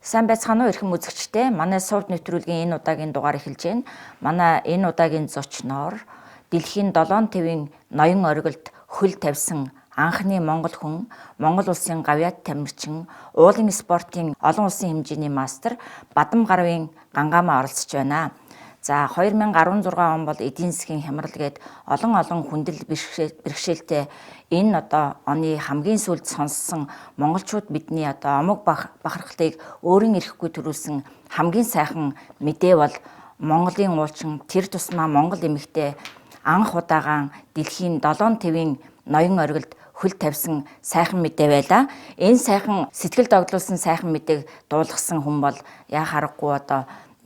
Сайн байцгаана уу эрхэм үзэгчдээ. Манай Сувд нэвтрүүлгийн энэ удаагийн дугаар эхэлж байна. Манай энэ удаагийн зочноор дэлхийн 7 твийн ноён оргилд хөл тавьсан анхны монгол хүн, Монгол улсын гавьяат тамирчин, уулын спортын олон улсын хэмжээний мастер Бадам Гарвын Гангаамаа оролцож байна. За 2016 он бол эдийн засгийн хямрал гээд олон хүндэл бэрхшээлтэй энэ оны хамгийн сүүлд сонссон монголчууд бидний омог бахархлыг өөрийн эрэхгүй төрүүлсэн хамгийн сайхан мэдээ бол Монголын уулчин тэр тусмаа монгол эмэгтэй анх удаагаан дэлхийн 7 твийн ноён оргилд хөл тавьсан сайхан мэдээ байлаа. Энэ сайхан сэтгэл догдлуулсан сайхан мэдээг дуулгасан хүн бол яа харахгүй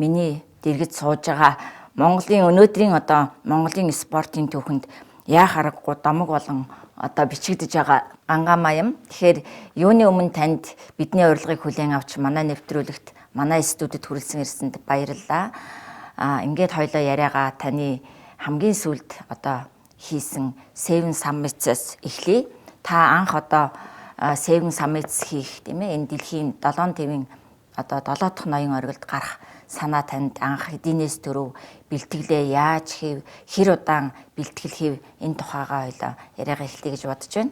миний дэргэд сууж байгаа Монголын өнөөдрийн Монголын спортын түүхэнд яа харахгүй домог болон бичигдэж байгаа Гангаамаа юм. Тэгэхээр юуны өмнө танд бидний урилгыг хүлээн авч манай нэвтрүүлэгт манай студид хүрэлцэн ирсэнд баярлалаа. Ингээд хоёлоо яриагаа таны хамгийн сүүлд хийсэн Seven Summits-аас эхлэе. Та анх Seven Summits хийх тийм ээ энэ дэлхийн 7 твийн 7 дахь ноён оргилд гарах санаа танд анх эдийнээс төрөв, бэлтгэлээ яаж хийв, хэр удаан бэлтгэл хийв, энэ тухайгаа хоёлаа яриагаа эхлэе гэж бодож байна.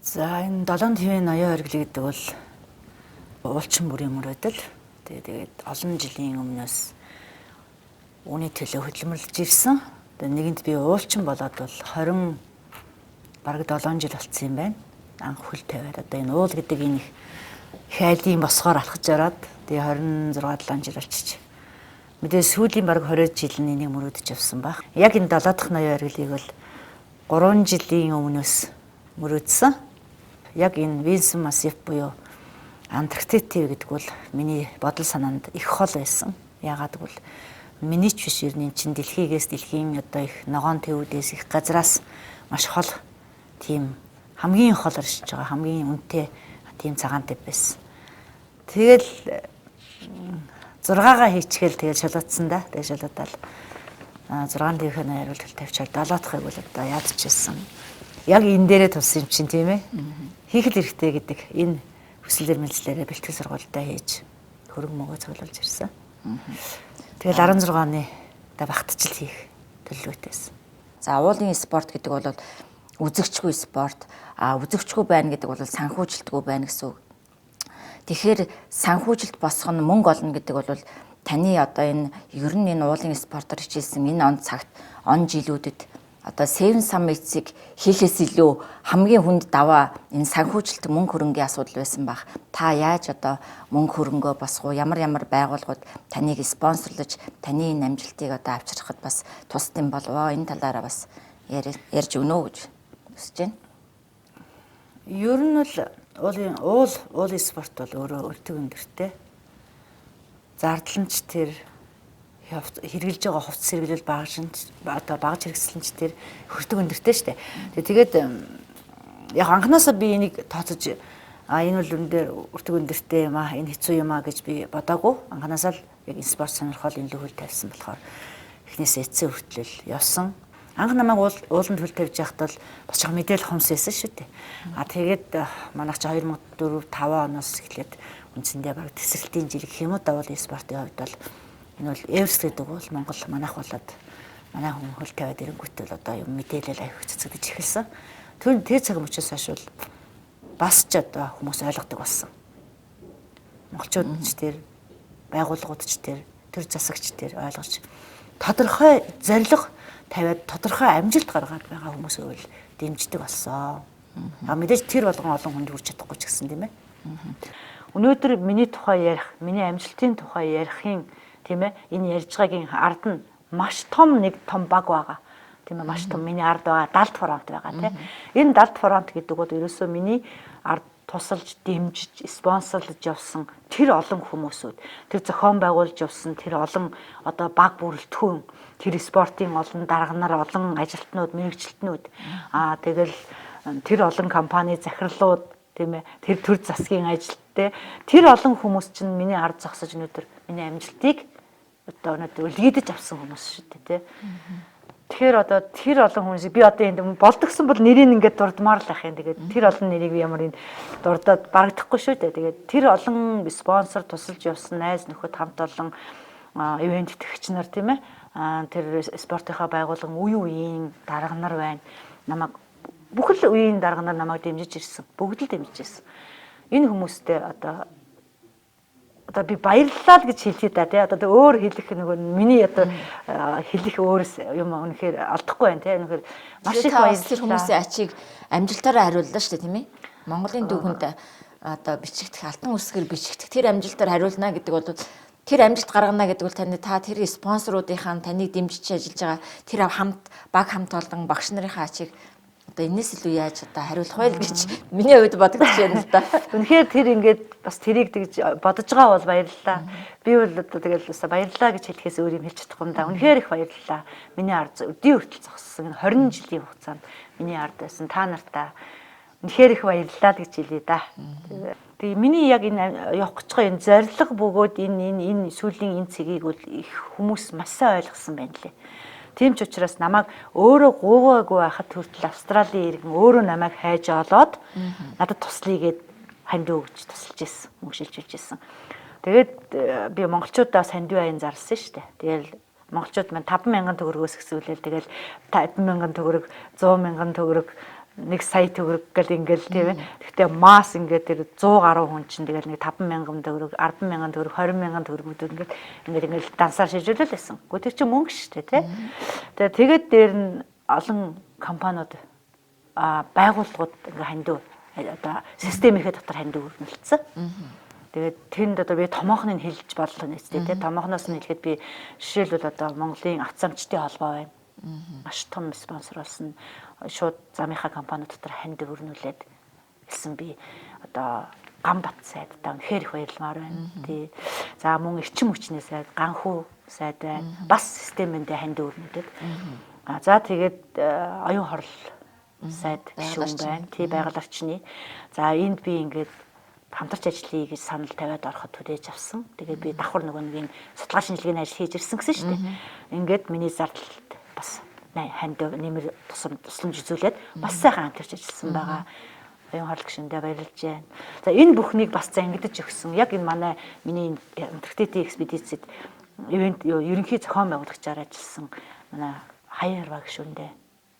За энэ 7 твийн ноён оргил гэдэг бол уулчин бүрийн мөрөөдөл. Тэгээд олон жилийн өмнөөс үүний төлөө хөдөлмөрлөж ирсэн. Тэгээд нэгэнд би уулчин болоод бол 20 бараг 7 жил болсон юм байна. Анх хөл тавиад энэ уул гэдэг энэ их хайлын босгоор алхаж ороод тэгээ 26-7 жил болчих. Мэдээ сүүлийн бараг 20 жил нь энийг мөрөөдөж явсан баг. Яг энэ 7 дахь ноён оргилыг бол 3 жилийн өмнөөс мөрөөдсөн. Яг энэ Винсен Массив буюу Антарктик гэдэг бол миний бодол санаанд их хол байсан. Яагаад гэвэл миний ч биш ерний чин дэлхийгээс дэлхийн их ногоон төвүүдээс их газраас маш хол тийм хамгийн хол оршиж байгаа хамгийн үнэтэй тийм цагаантай байсан. Тэгэл 6-гаа хийчихэл тэгэл шалгацсан да. Тэгээ шалгадал 6 твийн хайрвал хөл тавьчаад 7 дахьыг бол яадчихсан. Яг энэ дээрээ тулсан юм чинь тийм ээ. Хийх л хэрэгтэй гэдэг энэ хүсэл эрмэлзлээрээ бэлтгэл сургуультай хийж хөрөнгө мөнгө цуглуулж ирсэн. Тэгэл 16 оны багтчил хийх төлөвлөгөөтэйсэн. За уулын спорт гэдэг бол үзэгчгүй спорт, үзэгчгүй байна гэдэг бол санхүүжилтгүй байна гэсэн үг. Тэгэхээр санхүүжилт босгох нь мөнгө олно гэдэг бол таны энэ ер нь энэ уулын спортоор хичээлсэн энэ он жилүүдэд Seven Summits-ыг хийхээс илүү хамгийн хүнд даваа энэ санхүүжилт мөнгө хөрөнгийн асуудал байсан баг. Та яаж мөнгө хөрөнгөө босгох, ямар байгууллагууд таныг спонсорлож таны энэ амжилтыг авчрахад бас тусдсан болов. Энэ талаараа бас ярьж өгнө гэж хүсэж байна. Ер нь бол уулын спорт бол өөрөө өртөг өндөртэй. Зардланч тэр хэрэгжилж байгаа хувцас хэрэглэл багаж хэрэгсэлнч тэр өртөг өндөртэй шүү дээ. Тэгээд яг анханасаа би энийг тооцож энэ бол өндөр өртөг өндөртэй юм аа, энэ хэцүү юм аа гэж би бодоагүй. Анханасаа л яг энэ спорт сонирхол энэ хөл тавьсан болохоор эхнээсээ эцсийн хүртэл явсан. Анх намайг ууланд хөл тавьж байхад бол бас яг мэдээл хумс байсан шүү дээ. Тэгээд манайх чи 2004-5 оноос эхлээд үндсэндээ баг тесрэлтийн жил гэх юм уу уулын спортын хувьд бол энэ бол Эверест гэдэг бол Монгол манайх болоод манай хүн хөл тавиад ирэнгүүт л юм мэдээлэл авих цэцэгдэж эхэлсэн. Тэр цаг мөчөөс хойш бол бас ч хүмүүс ойлгодог болсон. Монголчууд ч тэр байгууллагууд ч тэр засагч тэр ойлгож тодорхой зорилго тавиад тодорхой амжилт гаргаад байгаа хүмүүсөө л дэмждэг болсон. Мэдээж тэр болгон олон хүнд хүрч чадахгүй ч гэсэн тийм ээ. Өнөөдөр миний тухай ярих, миний амжилтын тухай ярихын тийм ээ энэ ярьж байгаагийн ард нь маш том баг байгаа. Тийм ээ маш том миний ард байгаа 70 фронт байгаа тийм. Энэ 70 фронт гэдэг бол ерөөсөө миний ард тусалж, дэмжиж, спонсорлож явсан тэр олон хүмүүсүүд, тэр зохион байгуулж явсан тэр олон баг бүрэлдэхүүн, тэр спортын олон дарга нар, олон ажилтнууд, мэрэгчлэтнүүд, тэгэл тэр олон компани захирлууд, тийм ээ, тэр төр засгийн ажилтнууд, тэр олон хүмүүс чинь миний ард зогсож өнөөдөр миний амжилтыг өнөөдөр үлгэдэж авсан хүмүүс шүү дээ, тийм. Тэгэхээр одоо тэр олон хүмүүсийг би одоо энд болдгсон бол нэрийг ингээд дурдмаар л ах юм. Тэгээд тэр олон нэрийг би ямар дурдаад барагдахгүй шүү дээ. Тэгээд тэр олон спонсор тусалж явсан найз нөхөд хамт олон ивент итгэгч нар тийм ээ. Тэр спортынхаа байгууллагын үеийн дарга нар байна. Намайг бүхэл үеийн дарга нар намайг дэмжиж ирсэн. Бүгд л дэмжиж ирсэн. Энэ хүмүүстэй одоо би баярлалаа л гэж хэлхий да тий. Одоо өөр хэлэх нөгөө миний одоо хэлэх өөрөөс юм үнэхээр алдахгүй байна тий. Үнэхээр маш их баярлалаа. Тэр хүмүүсийн ачийг амжилтаараа хариуллаа шүү дээ тийм ээ. Монголын дүүхэнд одоо бичигдэх алтан үсгээр бичигдэх тэр амжилтаар хариулна гэдэг бол тэр амжилт гаргана гэдэг бол та тэр спонсоруудынхаа таныг дэмжиж ажиллаж байгаа тэр баг хамт олон багш нарын ачийг одоо энэс илүү яаж одоо хариулах вэ гэж миний хувьд бодогдож байна л да. Үнэхээр тэр ингээд бас тэрийг тэгж бодож байгаа бол баярлалаа. Би бол одоо тэгэл бас баярлалаа гэж хэлэхээс өөр юм хэлж чадахгүй юм да. Үнэхээр их баярлалаа. Миний ард өдий хүртэл зогссон 20 жилийн хугацаанд миний ард байсан та нартаа үнэхээр их баярлалаа гэж хэлье да. Тэгээ миний яг энэ явах гэж байгаа энэ зориг бөгөөд энэ сүүлийн энэ цэгийг бол их хүмүүс маш сайн ойлгосон байна лээ. Тийм ч учраас намайг өөрөө гуугаагүй байхад хүртэл Австралийн иргэн өөрөө намайг хайж олоод надад туслая гэд хандив өгч тусалж ирсэн, мөнгөшилжүүлж ирсэн. Тэгээд би монголчуудаа санд байн зарласан шүү дээ. Тэгэл монголчууд маань 5,000 төгрөгөөс эхсүүлээл тэгэл 50,000 төгрөг, 100,000 төгрөг, 1 сая төгрөг гэл ингээл тийм ээ. Гэхдээ масс ингээд тэр 100 гаруй хүн чинь тэгэл нэг 5,000 төгрөг, 10,000 төгрөг, 20,000 төгрөгүүд ингээд дансаар шилжүүлэл байсан. Гэхдээ тэр чинь мөнгө шүү дээ тий. Тэгээд дээр нь олон компаниуд байгууллагууд ингээ хандив одоо системийнхээ дотор хандив өрнөлдсөн. Тэгээд тэнд одоо би томоохныг хэлж бодлоо нэстэй тий. Томоохноос нь хэлэхэд би жишээлбэл одоо Монголын автомчдын холбоо байна. Маш том спонсор болсон. Шууд замынхаа компани дотор хандив өрнүүлээд гэсэн би одоо Гамбат сайдтай үнэхээр их баярлмаар байна. Тий. За мөн эрчим хүчний сайд, ганхүү сайд байна. Бас системэндээ хандив өрнүүлээд. За тэгээд оюун хорл сайд гишүүн байна. Тий байгаль орчны. За энд би ингээд хамтарч ажиллая гэж санал тавиад ороход хүлээж авсан. Тэгээд би давхар нэг судалгаа шинжилгээний ажил хийж ирсэн гэсэн шүү дээ. Ингээд миний зардалд бас хандив нэмэр тусламж үзүүлээд бас сайхан хамтарч ажилласан байгаа. Оюун хорл гишүүндээ баярлж байна. За энэ бүхнийг бас зангидаж өгсөн. Яг энэ манай миний Антарктикийн экспедицэд ивент ерөнхий зохион байгуулагчаар ажилласан манай Хаяр гишүүндээ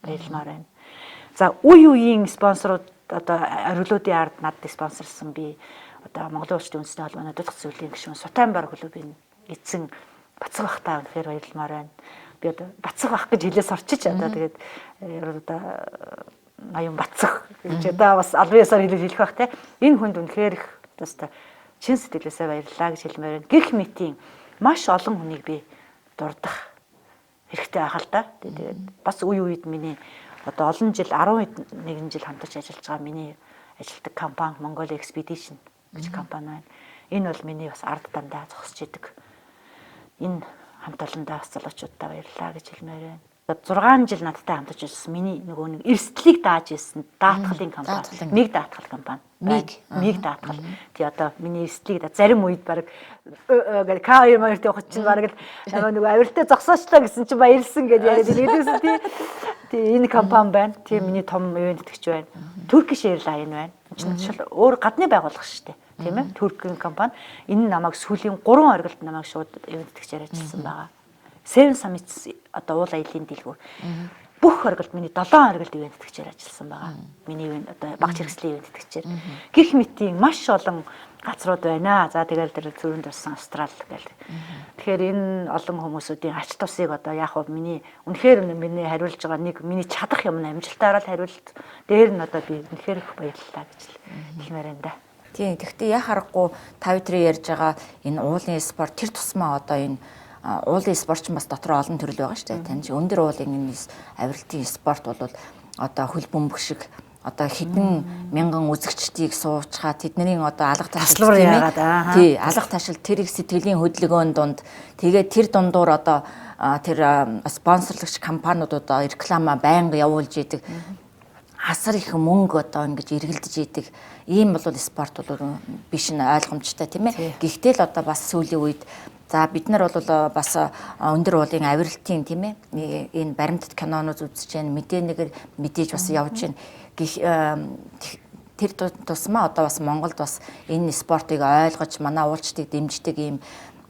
баярлмаар байна. За үеийн спонсорууд одоо орилуудын ард надад спонсорлсон би одоо Монголын Улсын үндэсний холбооны дутх зүйлийн гишүүн Сутанбар клубын эзэн Бацаг бахтаа үнэхээр баярлмаар байна. Би одоо Бацаг бах гэж хэлээс орчиж одоо тэгээд одоо аюун Бацаг гэж одоо бас албан ёсоор хэлэх бах те. Энэ хүнд үнэхээр их одоо чин сэтгэлээсээ баярлалаа гэж хэлмээр байна. Гэх мэтийн маш олон хүнийг би дурдах хэрэгтэй байхал та. Тэгээд бас үе үед миний одоо олон жил 11 жил хамтарч ажиллаж байгаа миний ажилтдаг компани Mongolian Expedition гэж компани байна. Энэ бол миний бас ард дандаа зогсож идэг. Энэ хамт олондоо бас залуучуудаа баярлалаа гэж хэлмээр байна. 6 жил надтай хамтарч ажилласан миний нэг эрсдлийг дааж ирсэн даатгалын компани. Миг даатгал компани. Миг даатгал. Тий одоо миний эрсдлийг зарим үед баг К2 морьт явах чинь баг л нэг авиртаа зогсоочлаа гэсэн чинь баярлсан гэж яриад ирээдүйсэн тий. Тий энэ компани байна. Тий миний том ивент итгэж байна. Turkish Airlines байна. Энэ чинь өөр гадны байгууллага шүү дээ. Тийм ээ. Туркийн компани. Энэ намайг сүүлийн 3 оргилд намайг шууд ивент итгэжээр ажилласан байгаа. Seven Summits одоо уул аялын дэлгүүр. Бүх оргилд миний 7 оргилд ивент итгэжээр ажилласан байгаа. Миний ивент одоо багц хэрэгслийн ивент итгэжээр. Гэх мэтийн маш олон газрууд байна. За тэгэл тэр зүрхэнд орсон Австрал гэл. Тэгэхээр энэ олон хүмүүсүүдийн ач тусыг одоо яг хөө миний үнэхээр миний хариулж байгаа нэг миний чадах юм амжилтаараа л хариулт. Дээр нь одоо би үнэхээр их баярлалаа гэж хэлмээр байна да. Тийм. Гэхдээ яа харахгүй та бүхэн ярьж байгаа энэ уулын спорт тэр тусмаа одоо энэ уулын спорт ч бас дотор олон төрөл байгаа шүү дээ. Тань чи өндөр уулын энэ авиралтын спорт бол одоо хөл бөмбөг шиг одоо хэдэн мянган үзэгчдийг суучгаа тэдний одоо алга таашил тий алга таашил тэр их сэтгэлийн хөдөлгөөнд дунд тэгээд тэр дундуур одоо тэр спонсорлагч компаниуд одоо реклама байнга явуулж идэг асар их мөнгө одоо ингэж эргэлдэж идэг ийм бол спорт бол биш нь ойлгомжтой тийм ээ. Гэхдээ л одоо бас сүүлийн үед За бид нар бол бас өндөр уулын авиралтын тийм ээ энэ баримтат кинонууд үзэж байна. Мэдээгээр мэдээж бас явж байна. Тэр тусмаа одоо бас Монголд бас энэ спортыг ойлгож манай уулчдыг дэмждэг ийм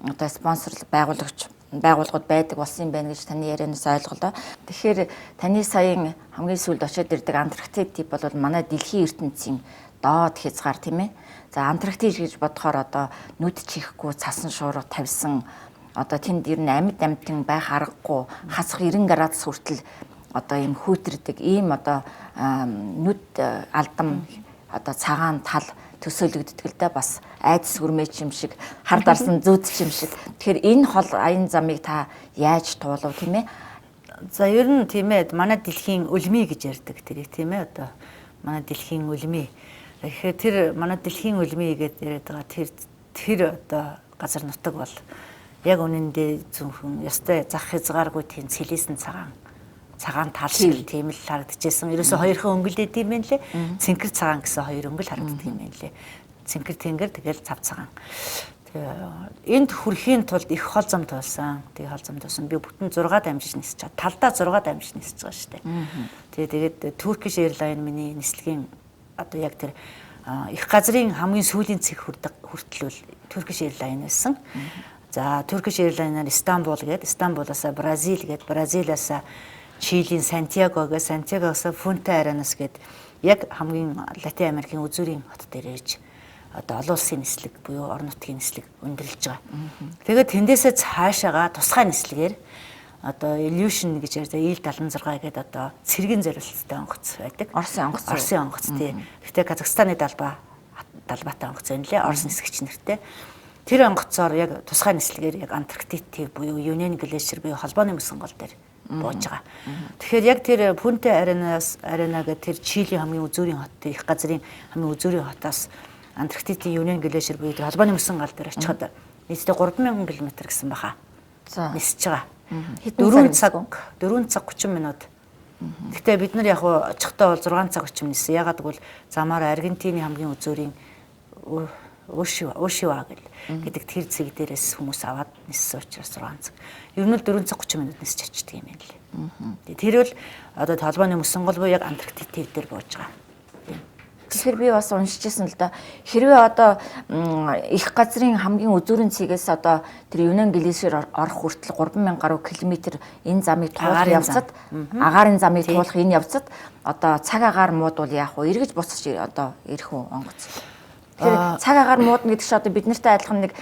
одоо спонсор байгууллагууд байдаг болсон юм байна гэж таны ярианаас ойлголоо. Тэгэхээр таны саяын хамгийн сүүлд очиод ирдэг Антарктид тип бол манай дэлхийн ертөнцийн доод хязгаар тийм ээ. За Антарктид гэж бодохоор одоо нүд чихгүй цасан шуурга тавьсан одоо тэнд ер нь амьд амьтан байх аргагүй хасах 90 градус хүртэл одоо ийм хүүтэрдэг ийм одоо нүд алдам одоо цагаан тал төсөөлөгддөг л да бас айдас хүрмээч юм шиг хар дарсан зүүдч юм шиг. Тэгэхээр энэ хол аян замыг та яаж туулав тийм ээ? За ер нь тийм ээ манай дэлхийн үлмий гэж ярьдаг тэрийг тийм ээ одоо манай дэлхийн үлмий. Тэгэхээр тэр манай дэлхийн үлмий гэдэг яриад байгаа тэр одоо газар нутаг бол яг үнэндээ зөвхөн ёстой зах хязгааргүй тийм цэлээсэн цагаан тал шиг тийм л харагдчихсэн. Ерөөсө хоёрхан өнгөлдөд юм байна лээ. Цэнхэр цагаан гэсэн хоёр өнгөл харагддаг юм байна лээ. Цэнхэр тэнгэр тэгэл цав цагаан. Энд хүрэхийн тулд их хол зам туулсан. Тэгээ хол зам туулсан. Би бүтэн 6 дамжиж нисэж чад. Талдаа 6 дамжиж нисэж байгаа шүү дээ. Тэгээд Turkish Airlines миний нислэгийн одоо яг тэр их газрын хамгийн сүүлийн цэг хүртэл Turkish Airlines байсан. За Turkish Airlines-аар Истанбул гээд Истанбулаас Бразил гээд Бразилаас Чилийн Сантьягогоос Пунта Ареnas гээд яг хамгийн Латин Америкийн үзүүрийн хот дээр ирж одоо олон улсын нислэг буюу орон нутгийн нислэг өндөрлөж байгаа. Тэгээд тэндээсээ цаашаага тусгай нислэгээр одоо Illusion гэж ярьдаг Il-76 гэдэг одоо цэргийн зориулалттай онгоц байдаг. Оросын онгоц тий. Гэхдээ Казахстаны далбаатай онгоц байна лээ. Орос нисгэгч нартай. Тэр онгоцоор яг тусгай нислэгээр яг Антарктид буюу Union Glacier буюу холбооны мөсөн гол дээр бууж байгаа. Тэгэхээр яг тэр Пунта Арена гэдэг тэр Чилийн хамгийн үзүүрийн хот их газрын хамгийн үзүүрийн хотоос Антарктидын Union Glacier буюу холбооны мөсөн гал дээр очиход нийтдээ 3000 км гэсэн баха. За нисэж байгаа. 4 цаг 30 минут. Гэхдээ бид нар яг очихдоо бол 6 цаг 30 нисэн. Ягаад гэвэл замаар Аргентины хамгийн үзүүрийн Ошива гэдэг тэр цэг дээрээс хүмүүс аваад ниссэн учраас 6 цаг. Ер нь л 4 цаг 30 минут нисэж очдөг юм байна лээ. Тэр бол одоо толгойн мөсөн гол буюу яг Антарктид дээр бууж байгаа. Тэгэхээр би бас уншижсэн л да. Хэрвээ одоо их газрын хамгийн үзүүрийн цэгээс одоо тэр Union Glacier орох хүртэл 3000 гаруй километр энэ замыг туулах явцад агаарын замыг туулах энэ явцад одоо цаг агаар муудвал яах вэ? Эргэж буцаж одоо ирэх үү онгоц? Тэгэхээр цаг агаар муудна гэдэг чинь одоо бид нартай адилхан нэг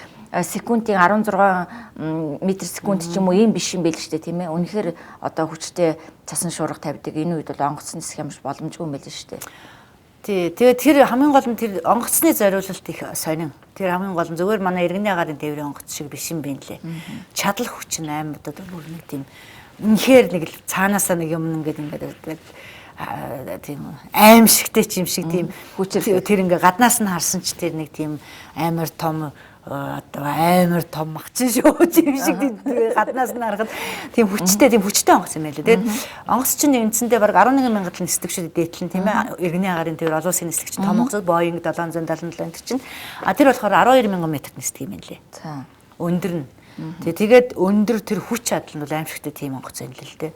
секундын 16 м/сек ч юм уу ийм биш юм байл ч тийм ээ. Үнэхээр одоо хүчтэй цасан шуурга тавьдаг энэ үед бол онгоц нисэх юмш боломжгүй юм байл шүү дээ. Тий. Тэгээд тэр хамгийн гол нь тэр онгоцны зориулалт их сонин. Тэр хамгийн гол нь зүгээр манай иргэний агаарын тээврийн онгоц шиг биш юм байна лээ. Чадал хүч нь аймагтад бүр нэг тийм үнэхээр нэг л цаанаасаа нэг юм ингээд тийм аимшигтэй ч юм шиг тийм хүчээр тэр ингээ гаднаас нь харсан ч тэр нэг тийм амар том одоо амар том махчин шүү юм шиг гаднаас нь харахад тийм хүчтэй онгоц юм байлээ. Тэгээд онгоц чинь үндсэндээ баг 11,000 л нисдэг шүү дээдлэн тийм ээ. Иргэний агаарын тээвэр олон улсын нислэгч том онгоц Boeing 777 гэдэг чинь тэр болохоор 12,000 м нисдэг юм байлээ. За өндөр нь. Тэгээд өндөр тэр хүч чадал нь бол аимшигтэй тийм онгоц юм л дээ.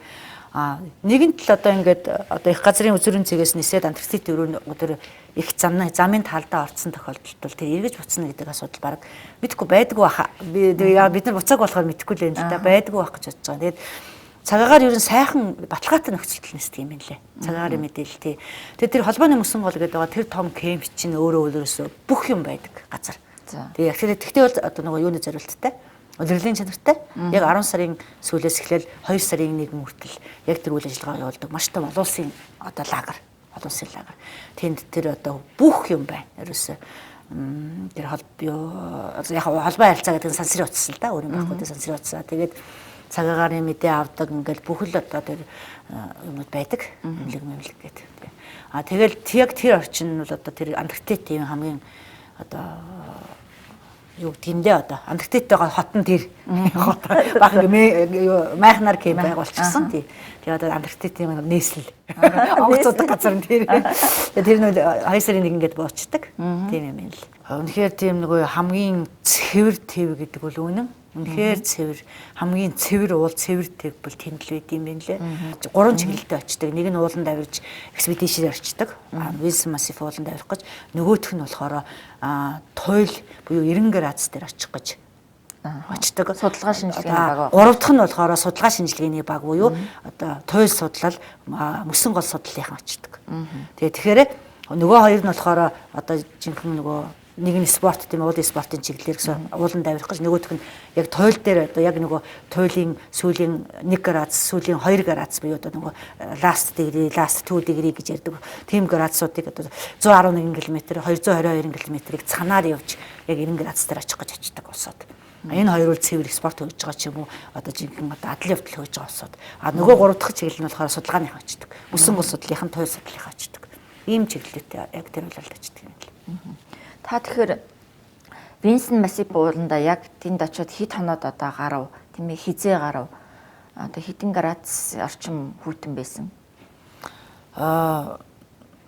Нэгэн тал одоо ингээд одоо их газрын үзүүрийн цэгээс нисээд Антарктид өөр их замын талдаа орцсон тохиолдолд бол тэр эргэж буцна гэдэг асуудал баг мэдхгүй байдгүй баха. Бид нар буцааг болохоор мэдхгүй л юм л да байдгүй байх гэж бодож байгаа. Тэгээд цагаагаар ер нь сайхан баталгаатай нөхцөлд нисдэг юм лээ. Цагаагаар мэдээлэл тий. Тэгээд тэр холбооны мөсөн гол гэдэг байгаа тэр том кемп чинь өөрөөсөө бүх юм байдаг газар. Тэгээд тэгтээ бол одоо нөгөө юуны зориулттай удирдлагын чанартай яг 10 сарын сүүлээс эхлээл 2 сарын 1 хүртэл яг тэр үйл ажиллагаа явуулдаг маш том олон улсын одоо лагер. Тэнд тэр одоо бүх юм байна. Ерөөсөө тэр яг холбоо харилцаа гэдэг нь сансрын утас л да. Өөрөөр байхгүй сансрын утасаа. Тэгээд цагаагаар мэдээ авдаг ингээл бүх л одоо тэр юмуд байдаг. Эмнэлэг гэдэг. Тэгэл яг тэр орчин нь бол одоо тэр Антарктид тийм хамгийн одоо юу гэмдээ одоо Антарктидтэйгээ хот нь тэр баг майхнаар кемп байгуулчихсан тий. Тэгээ одоо Антарктидын нийслэл онгоцтой газар нь тэр нь 2 сарын 1 гээд буучдаг. Тийм юм л. Үнэхээр тийм нөгөө хамгийн цэвэр тэв гэдэг бол үнэн. Үнэхээр цэвэр, хамгийн цэвэр уул цэвэр тэв бол тэнд л байд юм байна лээ. Гурван чиглэлтэй очдог. Нэг нь ууланд авирж экспедишн орчдөг. Вилсон массив ууланд авирах гэж, нөгөөх нь болохоор туйл буюу 90 градус дээр очих гэж очдог. Судалгаа шинжилгээний баг. Гурав дахь нь болохоор судалгаа шинжилгээний баг буюу одоо туйл судлал, мөсөн гол судлалынхан очдог. Тэгэхээр нөгөө хоёр нь болохоор одоо жинхэнэ нөгөө нэг нь спорт тийм уулын спортын чиглэлээр гэсэн ууланд авирах гэж, нөгөөх нь яг туйл дээр одоо яг нөгөө туйлын сүүлийн 1 градус, сүүлийн 2 градус буюу одоо нөгөө last degree, last 2 degree гэж ярьдаг. Тийм градусуудыг одоо 111 км, 222 км-ийг цанаар явж яг 90 градус дээр очих гэж очдог улсууд. Энэ хоёр үл цэвэр спорт хийж байгаа ч юм уу, одоо жинхэнэ одоо адлын явдал хийж байгаа улсууд. Нөгөө гурав дахь чиглэл нь болохоор судалгааны очдог. Мөсөн гол судлалынхан туйл судлалынхан очдог. Ийм чиглэлтэй яг тэр бол очдог юм л. Та тэгэхээр Вилсон массив ууланда яг тэнд очиод хэд хоноод одоо гарав, тийм ээ, хизээ гарав. Одоо хэдэн градус орчим хүйтэн байсан.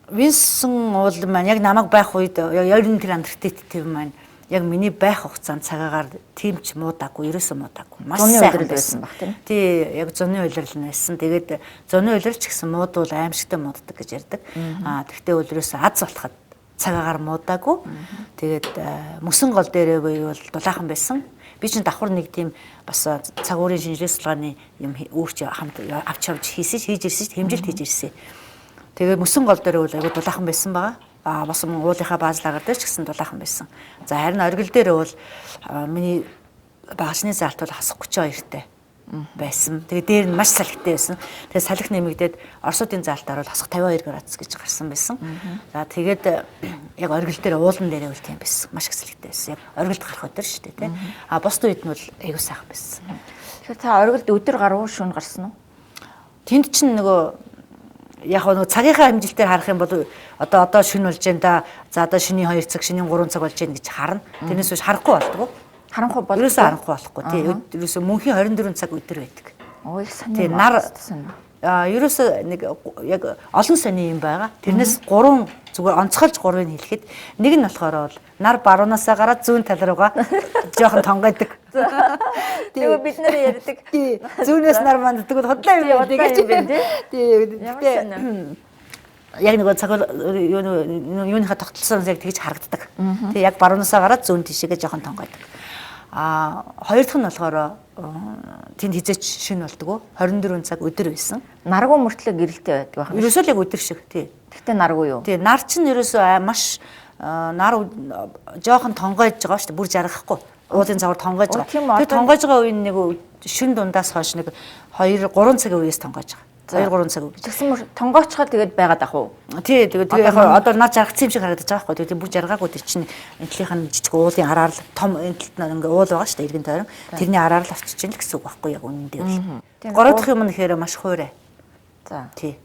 Вилсон уул маань яг намайг байх үед яг тэр Антарктид тэв маань яг миний байх хугацаанд цагаагаар тийм ч муудаагүй, ерөөсөө муудаагүй. Маш сайхан байсан баг тийм. Тий, яг зуны улирал байсан. Тэгээд зуны улирал ч гэсэн муудвал аимшигтай мууддаг гэж ярьдаг. Тэгтээ улиралаас аз болоход цагаагаар муудаагүй. Тэгээд мөсөн гол дээрээ буюу дулаахан байсан. Би чинь давхар нэг тийм бас цаг уурын шинжилгээ судалгааны юм өөрч хамт авч явж хийж ирсэн, хэмжилт хийж ирсэн. Тэгээд мөсөн гол дээрээ бол айгу дулаахан байсан байгаа. Бас уулынхаа баазлагаар дээр ч гэсэн дулаахан байсан. За харин оргил дээр бол миний багшны заалт бол хасах 32-тай байсан. Тэгээд дээр нь маш салхитай байсан. Тэгээд салхи нэмэгдээд Оросуудын заалтаар бол хасах 52 градус гэж гарсан байсан. За тэгээд яг оргил дээр уулан дээрээ үл тийм байсан. Маш их салхитай байсан. Яг оргилд гарах өдөр шүү дээ, тийм. Бусд үед нь бол айгуу сайхан байсан. Тэгэхээр та оргилд өдөр гарав, шөнө гарсан уу? Тэнд чинь нөгөө яг нөгөө цагийнхаа хэмжилтээр харах юм бол одоо шөнө болж байна да. За одоо шөнийн 2 цаг, шөнийн 3 цаг болж байна гэж харна. Тэрнээс биш харахгүй болдгоо. Харанхуй бол ерөөсөө харанхуй болохгүй тий. Ерөөсөө мөнхийн 24 цаг өдөр байдаг. Ой сони. Тий нар ерөөсөө нэг яг олон сони юм байгаа. Тэрнээс 3 зүгээр онцгойлж 3-ыг хэлэхэд нэг нь болохоор бол нар баруунаасаа гараад зүүн тал руугаа жоохон тонгойдаг. Тэгээ бид нар ярьдаг. Тий зүүнээс нар манддаг бол хотлоо юм байдаг гэж байна тий. Тий. Яг нэг цаг юуныхаа тогтолцоон яг тэгж харагддаг. Тий яг баруунаасаа гараад зүүн тишээгээ жоохон тонгойдаг. Хоёр дахь нь болохоор тэнд хизээч шин болдгоо 24 цаг өдөр байсан. Наргуу мөртлөө гэрэлтэй байдаг байна. Ерөөсөө л яг өдөр шиг тий. Гэхдээ наргуу юу? Тий нар чинь ерөөсөө маш нар жоохон тонгойж байгаа шүү дээ. Бүр жаргахгүй. Уулын цагаар тонгойж байгаа. Тэгээ тонгойж байгаа үеийн нэг шин дундаас хойш нэг 2 3 цагийн үеэс тонгойж байгаа. 2-3 цаг үг. Тэгсэн тонгоочхоо тэгээд байгаад ах уу? Тий, тэгээд яг одоо наа жаргацсан юм шиг харагдаж байгаа байхгүй. Тэгээд бүр жаргаагүй тэр чинь энтлийнхэн жижиг уулын араар л том энтлэлт ингээ уул байгаа шүү дээ, иргэн тойрон. Тэрний араар л авчиж чинь л гэсэн үг байхгүй яг үнэндээ бол. Гурав дахь юм нь гэхээр маш хуурай. За. Тий.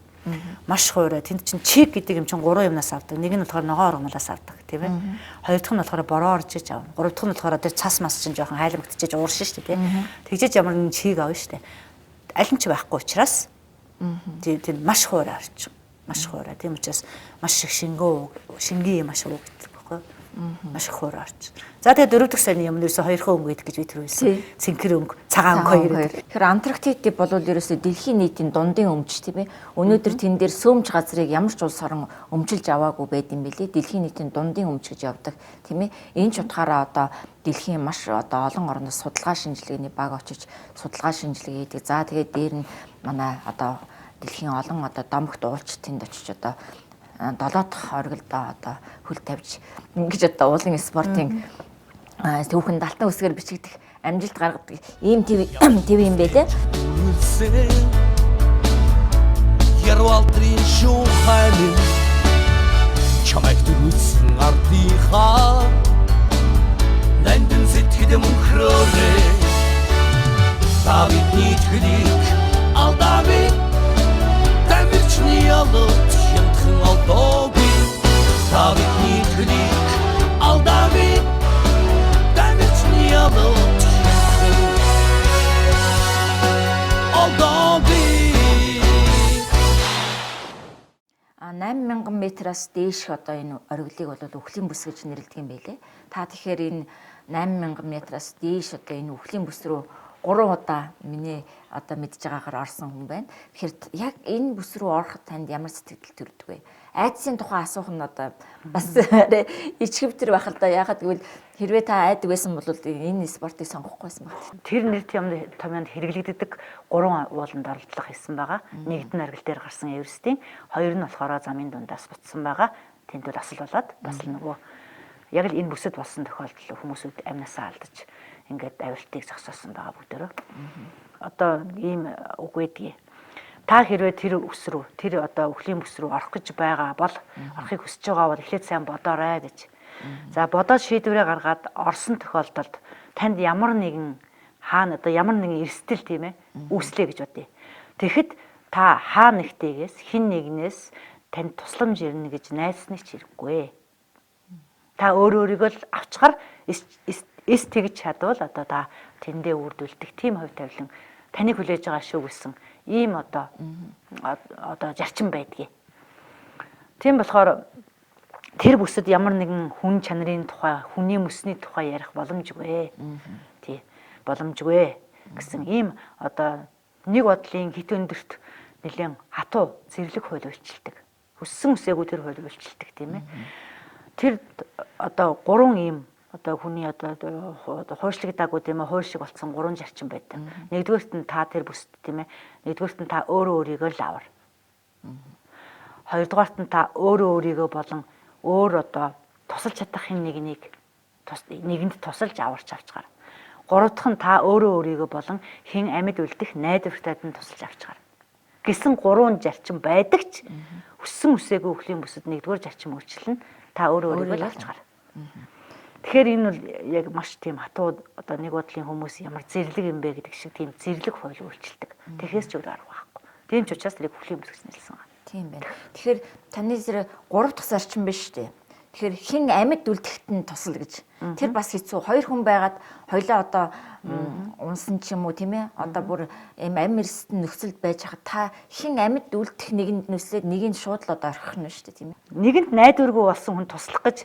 Маш хуурай. Тэнд чинь чек гэдэг юм чинь 3 юмнаас авдаг. Нэг нь болохоор ногоон ургамлаас авдаг, тийм ээ. Хоёр дахь нь болохоор бороо орж иж авна. Гурав дахь нь болохоор тэр цас мас чинь жоохон хайлмагдчихэж ууршин шүү дээ, тий. Тэгжээч ямар нэг чийг авна шүү дээ. Аль нь ч байхгүй учраас тийм маш хуурай орч. Маш хуурай. Тийм учраас маш их шингийн маш уу гэдэг байхгүй. Маш их хуурай орч. За тэгээ дөрөв дэх сарын юм ерөөсө 2 өнгө гэдэг гэж бид тэр хэлсэн. Цэнхэр өнгө, цагаан өнгө 2. Тэгэхээр Антарктид бол ерөөсө дэлхийн нийтийн дундын өмч тийм ээ. Өнөөдөр тэн дээр сөөмж газрыг ямар ч улс орон өмчилж аваагүй байд юм билий. Дэлхийн нийтийн дундын өмч гэж явдаг тийм ээ. Энэ ч утгаараа одоо дэлхийн маш одоо олон орноос судалгаа шинжилгээний баг очиж судалгаа шинжилгээ хийдэг. За тэгээд дээр нь манай одоо дэлхийн олон одоо домогт уулч тэнд очиж одоо 7 дахь оргилдоо одоо хөл тавьж ингэж одоо уулын спортын түүхэн далтан үсгээр бичигдэх амжилт гаргадаг ийм ТV юм байлээ. Ярвалтрын шухайны чамайг дүрсэн ардынхаа нандин сэтгэд мөнхрөөрэ Давидний төлийг алдави тамирчны ялт хямдхан алдоогүй Давидний төлийг алдави тамирчны ялт алдоогүй 8000 м метраас дээш одоо энэ ориглыг бол үхлийн бүс гэж нэрлэдэг юм байлээ. Та тэгэхээр энэ 8000 метраас дээш одоо энэ үхлийн бүс рүү 3 удаа миний одоо мэдж байгаагаар орсон хүн байна. Тэгэхээр яг энэ бүс рүү ороход танд ямар сэтгэл төрдөг вэ? Айдсын тухай асуух нь одоо бас ичгэвтер байх л да. Ягаад гэвэл хэрвээ та айдаг байсан бол энэ спортыг сонгохгүйсэн баг. Тэр нэр томьёонд хэрэглэгддэг 3 ууланд оролдлого хийсэн байгаа. Нэгд нь аргил дээр гарсан Эверестийн, хоёр нь болохоор замын дундаас буцсан байгаа. Тэнд бол асал болоод бас л нөгөө яг л энэ бүсэд болсон тохиолдол хүмүүсүүд амнасаа алдаж ингээд авилтыг зогсоосон байгаа бүгдөө. Одоо ийм үг байдгийг. Та хэрвээ тэр бүс рүү, тэр одоо үхлийн бүс рүү орох гэж байгаа бол орохыг хүсэж байгаа бол эхлээд сайн бодоорой гэж. За бодоод шийдвэрээ гаргаад орсон тохиолдолд танд ямар нэгэн хаана одоо ямар нэгэн эрсдэл тийм ээ үүслэе гэж бодъё. Тэгэхэд та хаа нэгтэйгээс хин нэгнээс танд тусламж ирнэ гэж найдсны ч хэрэггүй. Та өөрийгөө л авчгаар эс тэгж чадвал одоо та тэндээ үрдүүлдэг тийм хувь тавилан таныг хүлээж байгаа шүү гэсэн ийм одоо зарчим байдгийг. Тийм болохоор тэр бүсэд ямар нэгэн хүн чанарын тухай, хүний мөсний тухай ярих боломжгүй. Тий, боломжгүй гэсэн ийм одоо нэг бодлын хит өндөрт нэлээд хатуу зэрлэг хууль үйлчилдэг. Хүссэн үсээгүй тэр хууль үйлчилдэг тийм ээ. Тэр одоо 3 ийм одоо хүний одоо хойшлогдаагүй тийм ээ хууль шиг болсон 3 зарчим байдаг. Нэгдүгээрт нь та тэр бүсд тийм ээ. Нэгдүгээрт нь та өөрийгөө л авар. Хоёрдугаарт нь та өөрийгөө болон өөр одоо тусалж чадах хин нэгэнд тусалж аварч авчгаар. Гурав дахь нь та өөрийгөө болон хин амьд үлдэх найдвартайд нь тусалж авчгаар. Гэсэн 3 зарчим байдаг ч хүссэн үсээгүй үхлийн бүсэд нэгдүгээр зарчим үйлчлэн та өөрийгөө л авчгаар. Тэгэхээр энэ бол яг маш тийм хатуу одоо нэг бодлын хүмүүс ямар зэрлэг юм бэ гэдэг шиг тийм зэрлэг хууль үйлчилдэг. Тэгэхээс ч өөр арга байхгүй. Тийм ч учраас тэрийг үхлийн бүс гэж нэрлсэн байна. Тийм байна. Тэгэхээр таны зэрэг 3 дахь зарчим биш үү? Тэгэхээр хин амьд үлдэхт нь тусал гэж. Тэр бас хэцүү. 2 хүн байгаад хоёлаа одоо унсан ч юм уу тийм ээ? Одоо бүр амь эрсдэн нөхцөлд байж хахад та хин амьд үлдэх нэгэнд нүслээд нэгийг шууд л одоо орхих нь шүү дээ тийм ээ? Нэгэнд найдваргүй болсон хүн туслах гэж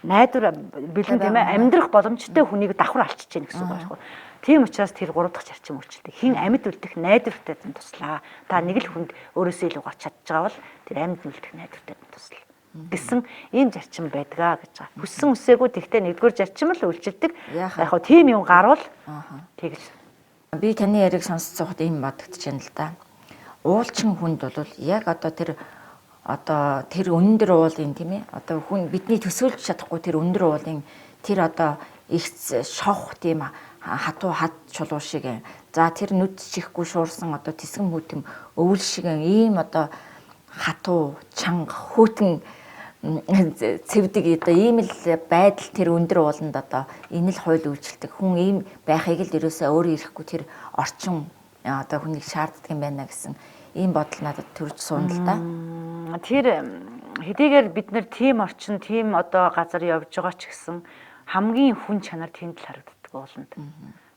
найдвар бэлэн тийм ээ амьдрах боломжтой хүнийг давхар алчиж гэнэ гэсэн үг байна. Тийм учраас тэр 3 дахь зарчим үйлчилдэг. Хин амьд үлдэх найдвартай нь туслаа. Та нэг л хүнд өөрөөсөө илүү гарч чадж байгаа бол тэр амьд үлдэх найдвартай нь туслаа гэсэн ийм зарчим байдгаа гэж байгаа. Хүссэн үсээгүй тэгтээ нэгдүгээр зарчим л үйлчилдэг. Яг хаа тийм юм гарвал тэгж. Би таны яриг сонсцоход ийм бодогдож байна л да. Уулчин хүнд бол яг одоо тэр өндөр уулын тийм ээ одоо хүн бидний төсөөлж чадахгүй тэр өндөр уулын тэр одоо их шовх тийм хатуу хад чулуу шиг за тэр нүд чихгүй шуурсан одоо тэсгэн хүтэн өвөл шиг ийм одоо хатуу чанга хөтөн цэвдэг одоо ийм л байдал тэр өндөр ууланд одоо энэ л хууль үйлчилдэг хүн ийм байхыг л ерөөсөө өөрөө ирэхгүй тэр орчин одоо хүнийг шаарддаг юм байна гэсэн ийм бодол надад төрж суун л да. Тэр хэдийгээр бид нэр тийм орчин, тийм одоо газар явж байгаа ч гэсэн хамгийн хүн чанар тэнд л харагддаг ууланд.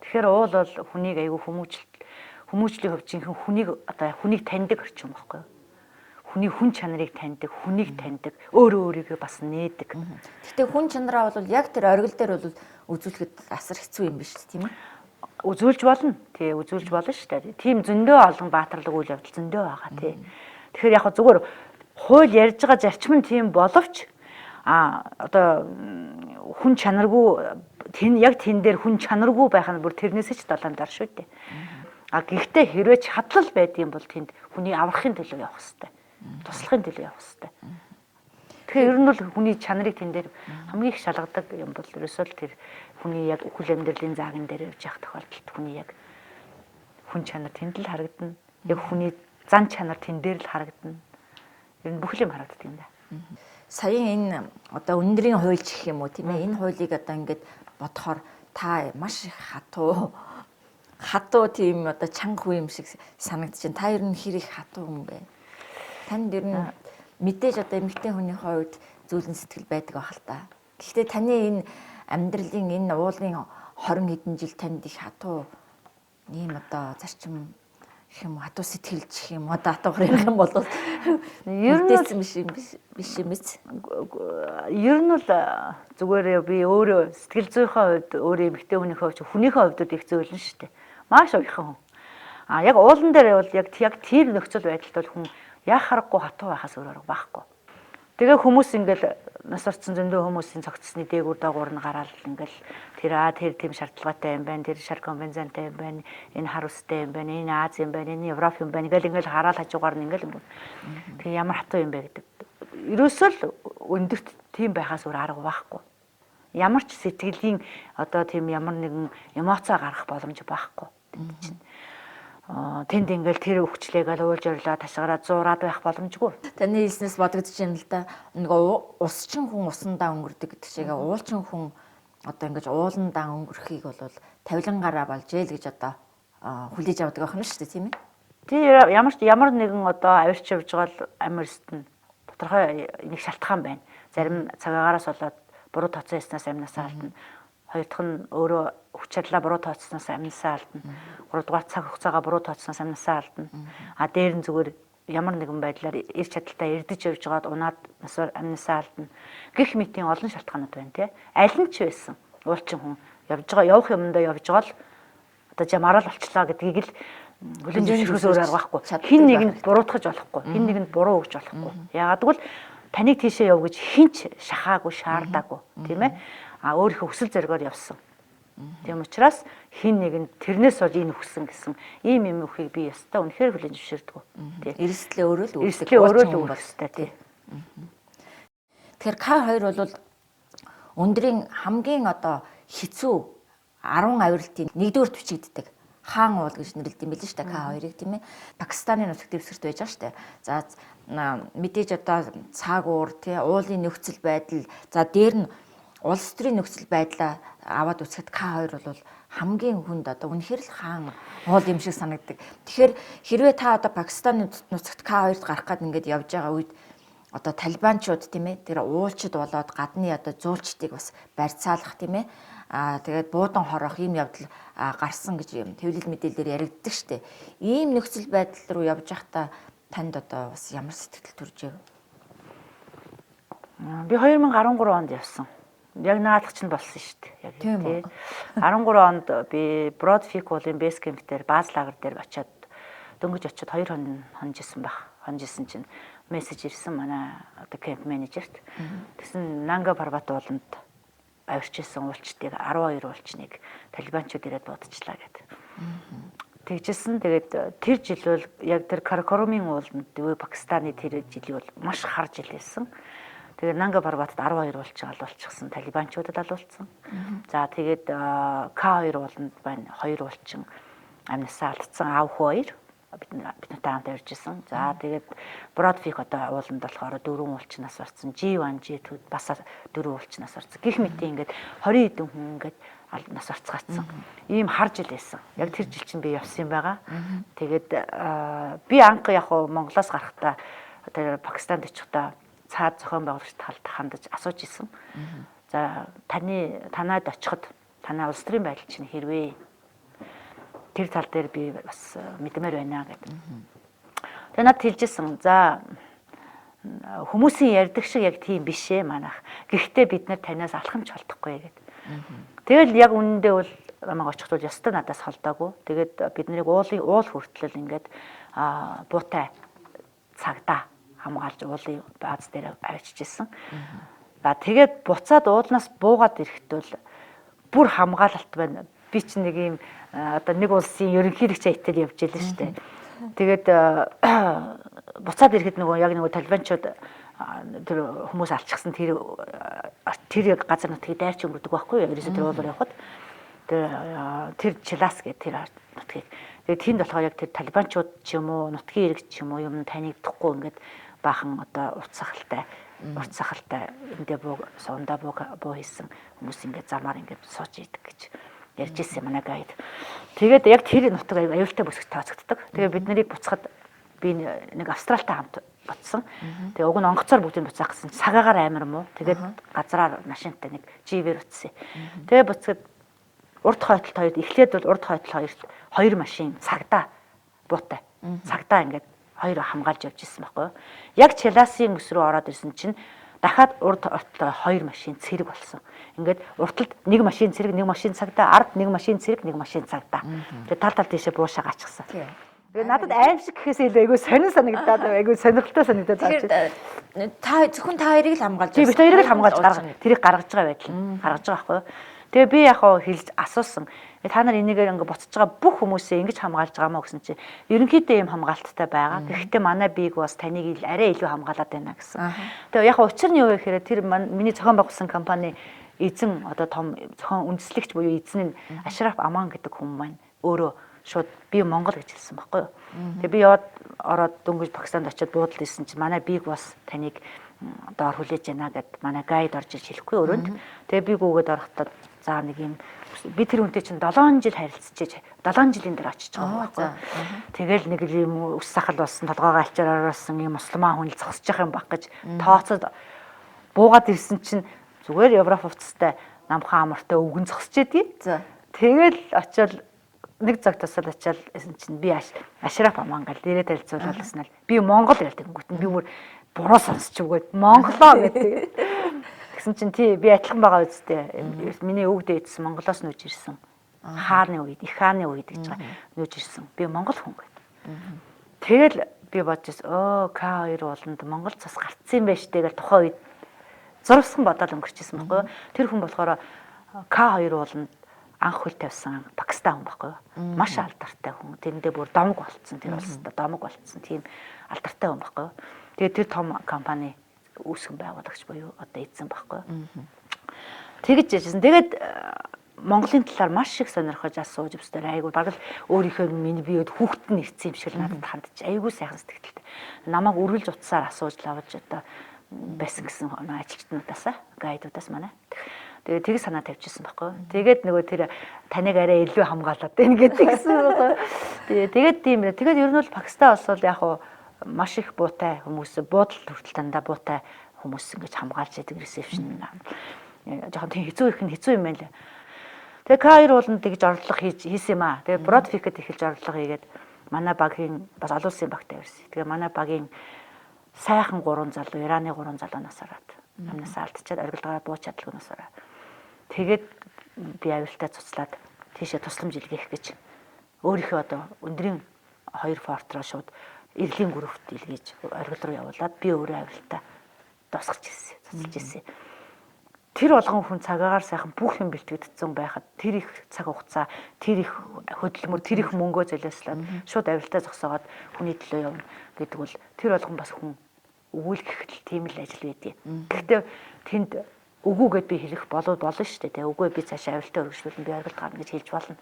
Тэгэхээр уул бол хүнийг айгүй хүмүүжлийн хувьд жинхэнэ хүнийг таньдаг орчин байхгүй юу? Хүний хүн чанарыг таньдаг, хүнийг таньдаг, өөрийгөө бас нээдэг. Гэтэ хүн чанараа бол яг тэр оргил дээр бол үзүүлэхэд асар хэцүү юм биш тийм ээ? Үзүүлж болно. Тий, үзүүлж болно шүү дээ. Тийм зөндөө олон баатарлаг үйл явдал зөндөө байгаа тий. Тэгэхээр яг зүгээр хууль ярьж байгаа зарчим нь тийм боловч одоо хүн чанаргүй яг тэн дээр хүн чанаргүй байх нь бүр тэрнээс ч долоондар шүү дээ. Гэхдээ хэрвээ ч хадлал байдığım бол тэнд хүний аврахын төлөө явах хэрэгтэй. Туслахын төлөө явах хэрэгтэй. Тэгэхээр ер нь бол хүний чанарыг тэн дээр хамгийн их шалгадаг юм бол ерөөсөө л тэр хүний яг үхэл амьдралын заагин дээр явж явах тохиолдолд хүний яг хүн чанар тэнд л харагдана. Яг хүний зан чанар тэн дээр л харагдана. Ер нь бүх юм харагддаг юм да. Саяын энэ одоо өндрийн хууль гэх юм уу тийм ээ? Энэ хуулийг одоо ингээд бодохоор та маш их хатуу тийм одоо чанга хүү юм шиг санагдчихэв. Та ер нь хэр их хатуу хүн бэ? Танд ер нь мэдээж одоо эмэгтэй хүний хувьд зөөлөн сэтгэл байдаг байх л та. Гэхдээ таны энэ амьдралын энэ уулын 20 хэдэн жил танд их хатуу ийм одоо зарчим гэх юм хатуу сэтгэлж гэх юм одоо хатуугаар ярих юм бол Ер нь үлдээсэн биш юм биз. Ер нь л зүгээр би өөрөө сэтгэл зүйнхээ хувьд өөрөө эмэгтэй хүнийхээ хувьд их зөөлөн шүү дээ. Маш уяхан хүн. Яг уулан дээр бол яг тэр нөхцөл байдалд бол хүн яг харахгүй хатуу байхаас өөр арга байхгүй. Тэгээ хүмүүс ингээл нас орсон зөндөө хүмүүсийн цогцсны дээгүүр дагуур нь гараад ингээл тэр тийм шаардлагатай юм байна, тэр шар конвенцантай юм байна, энэ хар устай юм байна, энэ Аз юм байна, энэ Европ юм байна ингээл хараад хажуугаар нь ингээл тэгээ ямар хатуу юм бэ гэдэг. Ерөөсөө л өндөрт тийм байхаас өөр арга байхгүй. Ямар ч сэтгэлийн одоо тийм ямар нэгэн эмоцоо гаргах боломж байхгүй. Тэнд ингээл тэр өвчлээгээл уйлж орлоо ташгараа зуураад байх боломжгүй. Таны хэлснээс бодогдож байна л да. Нөгөө усчин хүн усандаа өнгөрдөг гэдэг чигээ уулчин хүн одоо ингэж ууландаа өнгөрөхийг бол тавилангаараа болж ээл гэж одоо хүлээж авдаг байх нь шүү дээ, тийм ээ. Тэр ямар нэгэн одоо авирч явж байгаа л амьд нь тодорхой нэг шалтгаан байна. Зарим цагаагаараас болоод буруу тооцоо хийснээс амнасаа алдна. Хоёр дахь нь өөрөө хүч чадлаа буруу тооцсноос амнасаа алдна. Гуравдугаар цаг хугацаагаа буруу тооцсноос амнасаа алдна. Дээр нь зүгээр ямар нэгэн байдлаар эрч чадaltaа эрдэж явж байгаад унаад амнасаа алдна. Гэх мэтийн олон шалтгаанууд байна тий. Аль нь ч байсан уулчин хүн явах юмдаа явж байгаа л одоо жамаарал болчлаа гэдгийг л хүлэн зөвшөөрөхөөс өөр арга байхгүй. Хин нэгэнд буруутгаж болохгүй. Хин нэгэнд буруу өгч болохгүй. Яагаад гэвэл таныг тийшээ яв гэж хинч шахаагүй, шаардаагүй тийм ээ. Өөрийнхөө хүсэл зоригоор явсан. Тийм учраас хин нэгэнд тэрнээс бол энэ хүссэн гэсэн ийм юм өхийг би ястаа үнэхээр хүлэн зөвшөөрдөг. Тийм. Эрсдлээ өөрөө л үүсгэх ёстой тийм. Тэгэхээр К2 бол өндрийн хамгийн одоо хэцүү 10 авиралтын 1-р бичигддэг хаан уул гэж нэрлэдэг юм билээ шүү дээ К2-ыг тийм ээ. Пакистаны нутагт дэвсгэрт байж байгаа шүү дээ. За мэдээж одоо цаг уур тий уулын нөхцөл байдал за дээр нь улс төрийн нөхцөл байдлаа аваад үзэхэд К2 бол хамгийн хүнд одоо үнэхээр л хаан уул юм шиг санагддаг. Тэгэхээр хэрвээ та одоо Пакистаны нутагт К2-д гарах гээд ингээд явж байгаа үед одоо талибанчууд тийм ээ тэр уулчид болоод гадны одоо зөөлчдийг бас барьцаалах тийм ээ тэгээд буудан хорох ийм явдал гарсан гэж юм хэвлэл мэдээлэлээр яригддаг штеп. Ийм нөхцөл байдал руу явж байхдаа танд одоо бас ямар сэтгэл төрж байв? Би 2013 онд явсан. Яг наадах чинь болсон шүү дээ. Яг тийм. 13 онд би Бродфик уулын бейс кемп дээр бааз лагер дээр очиод дөнгөж очиод 2 хонжсэн баг. Хонжсэн чинь мессеж ирсэн манай одоо кемп менежерт. Тэгсэн Нанга Парбат ууланд авирчсан уулчдыг 12 уулчныг талибанчууд ирээд бодчихлаа гэдэг. Тэгжсэн тэгээд тэр жил бол яг тэр Каракорумын ууланд Пакистаны тэр жилийг бол маш харж илээсэн. Тэгээд Нанга Парбатад 12 уулчин алуулчихсан, талибанчуудад алуулсан. За тэгээд К2 ууланд байна 2 уулчин амнасаа алдсан аав хоёр бид таамт явжсэн. За тэгээд Бродфик одоо ууланд болохоор 4 уулчнаас орсон. G1, G2 бас 4 уулчнаас орсон. Гэх мэт ингээд 20 хэдэн хүн ингээд нас орцгаацсан. Ийм харж илээсэн. Яг тэр жил чинь би явсан юм байгаа. Тэгээд би анх яг Монголоос гарахдаа тэр Пакистанд очихдаа цаад зохион байгуулагчд хандаж асууж исэн. За танад очиход танай улс төрийн байдал чинь хэрвээ тэр тал дээр би бас мэдмээр байна гэдэг. Тэгээ надад хэлжсэн. За хүмүүсийн ярьдаг шиг яг тийм биш ээ манайх. Гэхдээ бид нар танаас алхамч холдохгүй гэдэг. Тэгэл яг үнэндээ бол намайг очихдул ёстой надаас холдоогүй. Тэгээд бид нарыг уул хүртэл ингээд буутай цагдаа хамгаалж уулын бааз дээр авчижсэн. За тэгээд буцаад уулнаас буугаад ирэхэд бол бүр хамгаалалт байна. Би ч нэг юм одоо нэг улсын ерөнхийлөгч аятал явж ийлээ шүү дээ. Тэгээд буцаад ирэхэд нөгөө талибанчууд тэр хүмүүс алчихсан тэр газар нутгийг дайрч өнгөрдөг байхгүй юу? Ерөөсөө тэр уулаар явхад тэр Чилас гэх тэр нутгийг. Тэгээд тэнд болохоор яг тэр талибанчууд ч юм уу, нутгийн иргэд ч юм уу юм танигдахгүй ингээд баахан одоо урт сахалтай эндээ сундаа буу хийсэн хүмүүс ингээд замаар ингээд сууж идэг гэж ярьж ирсэн манай гайд. Тэгээд яг тэр нутаг аюултай бүсгт тооцогддог. Тэгээд бид нарыг буцахад би нэг Австралитай хамт ботсон. Тэгээ уг нь онгоцоор бүгдийг буцаах гэсэн цагаагаар амар муу. Тэгээд газраар машинтай нэг живээр утсан. Тэгээ буцаад урд хойдолд хоёрт эхлээд бол урд хойдол хоёрт 2 машин цагдаа буутай. Цагдаа ингээд хоёр хамгаалж явж ирсэн байхгүй юу. Яг Челасын өс рүү ороод ирсэн чинь дахиад урд ортлоо хоёр машин цэрэг болсон. Ингээд урталд нэг машин цэрэг, нэг машин цагдаа, ард нэг машин цэрэг, нэг машин цагдаа. Тэгээ тал тал тийшээ буушаа гачсан. Тэгээ надад аимшиг гэхээс илүү айгүй сонир санагдаад айгүй сонирхолтой санагдаад байна. Тэгэхээр та зөвхөн та хоёрыг л хамгаалж байна. Би хоёрыг л хамгаалж тэрийг гаргаж байгаа байдал нь гаргаж байгаа байхгүй юу. Тэгээ би яг хоо хэлж асуусан. Та нар энийгээр ингээ буцаж байгаа бүх хүмүүсээ ингэж хамгаалж байгаа мó гэсэн чинь ерөнхийдөө юм хамгаалттай байгаа. Гэхдээ манай биег бас таныг арай илүү хамгаалаад байна гэсэн. Тэгээ яг учир нь юу вэ гэхээр тэр миний зохион байгуулсан компани эзэн одоо том зохион үндэслэгч буюу эзэн нь Ашраф Аман гэдэг хүн маань өөрөө шууд би Монгол гэж хэлсэн байхгүй юу. Тэгээ би яваад ороод дөнгөж Пакистанд очиод буудалд ирсэн чинь манай биег бас таныг одоо хүлээж яана гэд манай гайд орж иж хэлэхгүй өрөөнд. Тэгээ би гүгээд орохдоо за нэг юм би тэр хүнтэй чинь 7 жил харилцчихэж 7 жилийн дээр очиж байгаа байхгүй. Тэгэл нэг юм ус сахал болсон толгоогоо альчаар оруулсан юм мусульман хүн л зогсож явах юм баг гэж тооцоод буугаад ирсэн чинь зүгээр Европ хувцастай намхан амартай өвгөн зогсож идэгий. Тэгэл очиод нэг цагтаас л очиад чинь би Ашраф Аман гал дээрээ танилцуулсан л би Монгол ялдаг гүт би бүр буруу сонсч өгөөд монголоо гэдэг. Тэгсэн чинь тий би адилхан байгаа үстэй. Миний өвгд ээдсэн Монголоос нүүж ирсэн. Хааны үед, их хааны үед гэж байгаа. Нүүж ирсэн. Би монгол хүн гэдэг. Тэгэл би бодож К2 болонд монгол цас гарцсан байж тэгэл тухайн үед зурвсхан бодоод өнгөрчихсэн байхгүй юу. Тэр хүн болохоор К2 болонд анх хөл тавьсан Пакистан хүн байхгүй юу. Маш алдартай хүн. Тэрэндээ бүр домог болцсон. Тэр улсад домог болцсон. Тийм алдартай хүн байхгүй юу. Тэгээд тэр том компани үүсгэн байгуулагч буюу одоо эзэн байхгүй. Тэгэж яжсэн. Тэгээд Монголын талаар маш их сонирхож асууж өстэй айгуу баг л өөрийнхөө миний биед хүүхэд нь ирсэн юм шиг надад хандчих. Айгуу сайхан сэтгэлтэй. Намайг үргэлж утсаар асууж лавж одоо байсан гэсэн ажилчнуудаасаа гайдуудаас манай. Тэгээд тэг санаа тавьчихсан байхгүй. Тэгээд нөгөө тэр таныг арай илүү хамгаалаад байна гэдэг гэсэн байхгүй. Тэгээд тийм. Тэгээд ер нь бол Пакистан улс бол яг хуу маш их буутай хүмүүс буудал хүртэл дандаа буутай хүмүүс ингэж хамгаалж яадаг ресепшн жоохон тийм хэцүү юм байна лээ. Тэгээ К2 ууланд тэгж орлого хийсэн юм аа. Тэгээ Бродфикэд эхэлж орлого хийгээд манай багийн бас олон улсын багтай ирсэн. Тэгээ манай багийн сайхан 3 залуу, Ираны 3 залуунаас ороод амнаас алдчихад оргилдогоо бууч чадлагнаас ороо. Тэгээд би авилтаа цуцлаад тийшээ тусламж илгээх гэж өөрийнхөө одоо өндрийн 2 фортроо шууд эрлийн группт илгээж оргил руу явуулаад би өөрөө авилтаа досгож ирсэн, цуцлж ирсэн. Тэр болгон хүн цагаагаар сайхан бүх юм бэлтгэгдсэн байхад тэр их цаг хугацаа, тэр их хөдөлмөр, тэр их мөнгөө золиослоод шууд авилтаа зогсоогоод хүний төлөө явна гэдэг бол тэр болгон бас хүн өгүүлэх тийм л ажил байдیں۔ Гэхдээ тэнд үгүйгээд би хэлэх болно шүү дээ. Үгүй би цаашаа авилтаа өргөжлүүлэн би оргилд гарна гэж хэлж болно.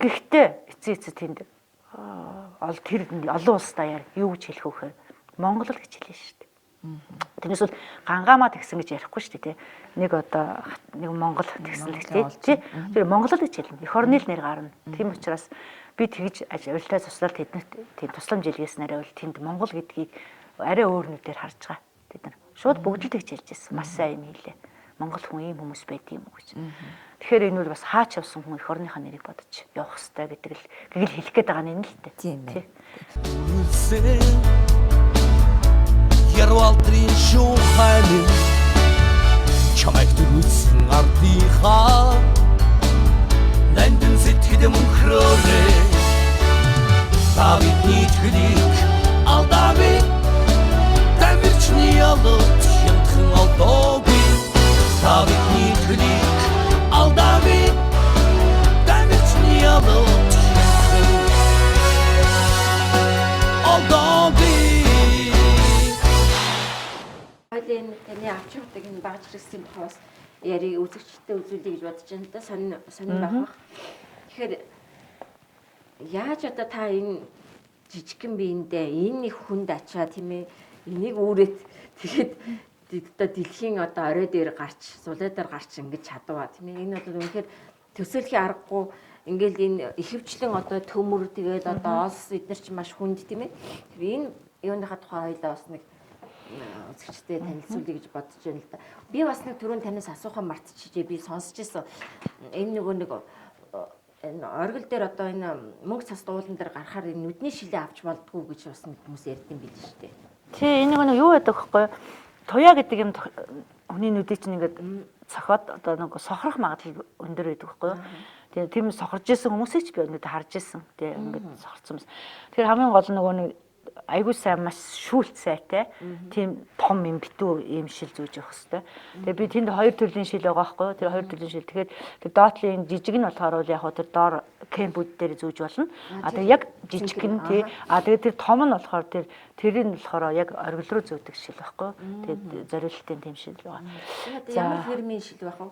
Гэхдээ эцээ тэнд тэр олон улсдаа юу гэж хэлэх вэ гэхээр Монгол л гэж хэлнэ шүү дээ. Тэрнээс бол гангаамаа тэгсэн гэж ярихгүй шүү дээ. Нэг одоо нэг Монгол тэгсэн л тий. Тэр Монгол л гэж хэлнэ. Эх орны л нэр гарна. Тийм учраас би тэгж авилтаа цуслаад тэднэрт тийм тусламж илгээснээрээ бол тэнд Монгол гэдгийг арай өөр нүдээр харж байгаа. Тэд нар шууд бүгд л тэгж хэлж ирсэн. Маш сайн юм хэлээ. Монгол хүн ийм хүмүүс байд юм уу гэж. Тэгэхээр энэ бол бас хаач явсан хүн эх орныхаа нэрийг бодож явах хэрэгтэй гэдэг л хэлэх гээд байгаа нь энэ л дээ. Тийм ээ. Ярвалтрын шухайлын чамайг дөрүүлсэн ардынхаа нандин сэтгэд мөнхрөөрэй та бидний төлийг алдаагүй тамирчны ялж хямдхан алдаагүй та бидний төлийг алдаагүй тамирчны ялж алдаагүй энэ таны авч явдаг энэ багж хэрэгслийн тоос яриг үзэгчтэй үзүүлэе гэж бодож байна да сонин байх. Тэгэхээр яаж одоо та энэ жижигхэн биендээ энэ их хүнд ачаа тийм ээ энийг үүрээд тэгээд одоо дэлхийн одоо орой дээр гарч сулаа дээр гарч ингэж чадваа тийм ээ энэ бол үнэхээр төсөөлхийн аргагүй ингээл энэ ихэвчлэн одоо төмөр тэгээд одоо олс эдгээр чинь маш хүнд тийм ээ энэ юуныхаа тухай хоёлаа бас нэг үзэгчтэй танилцуулъя гэж бодож байна л да. Би бас нэг түрүүн танаас асуухаа мартчихжээ. Би сонсч ирсэн. Энэ нөгөө нэг энэ оргил дээр одоо энэ мөнгө цас дуулан дээр гарахаар энэ нүдний шилээ авч болдгоо гэж бас нэг хүмүүс ярьдсан байл шүү дээ. Тий энийг нэг юу байдаг вэ? Туяа гэдэг юм хүний нүдийг чинь ингээд цохоод одоо нэг сохрох магадлал өндөр байдаг байхгүй юу? Тэгээ тийм сохорж исэн хүмүүсийг ч би өнөд харж исэн. Тэгээ ингээд сохорцсон юм. Тэгэхээр хамгийн гол нөгөө нэг айгуу сайн маш шүүлт сайтай тийм том юм битүү юм шил зүүж явах хэвээр. Тэгээ би тэнд хоёр төрлийн шил байгаа байхгүй юу? Тэр хоёр төрлийн шил. Тэгэхээр тэр доотлын жижиг нь болохоор бол яг тэр доор кемпүүд дээр зүүж болно. А тэгээ яг жижиг нь тий. А тэгээ тэр том нь болохоор тэр нь болохоор яг оргил руу зүүдэг шил байхгүй юу? Тэгээд зориултын тийм шил байгаа. Ямар фирмийн шил байх вэ?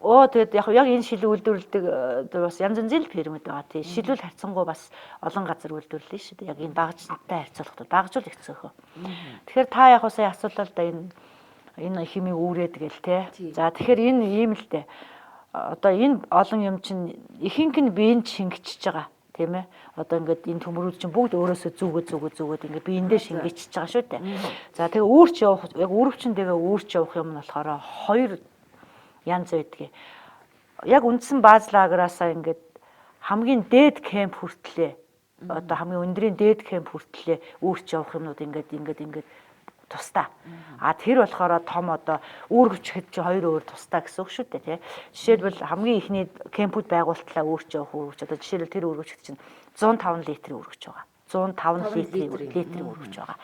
Тэгээд яг энэ шил үйлдвэрлэдэг бас янз янзын фирмүүд байгаа. Тий шилүүл харьцангуй бас олон газар үйлдвэрлэдэг шүү дээ. Яг энэ багжтай харьцуулахад багжуул хэцөөхөө. Тэгэхээр та яг сая асуулаа л да энэ химийн үүрээд гээл те. За тэгэхээр энэ ийм л дээ. Одоо энэ олон юм чинь ихэнх нь биеинд шингэчихэж байгаа. Тийм ээ. Одоо ингээд энэ төмрүүд чинь бүгд өөрөөсөө зүгөөд ингээд биендээ шингэчихэж байгаа шүү дээ. За тэгээ үүрч явах яг үүрвчнтэйгээ үүрч явах юм нь болохоор хоёр янз байдгийг. Яг үндсэн бааз лагераасаа ингээд хамгийн дээд кемп хүртлээ одоо хамгийн өндрийн дээд кемп хүртлээ үүрч явах юмнууд ингээд тусдаа. А тэр болохоор том одоо үүргэвчхэд чи хоёр өөр тусдаа гэсэн үг шүү дээ тий. Жишээлбэл хамгийн ихний кемпүүд байгуултлаа үүрч явах үүргэвч одоо жишээлбэл тэр үүргэвчд чинь 105 литрийн үүргэвч байгаа. 105 литрийн үүргэвч байгаа.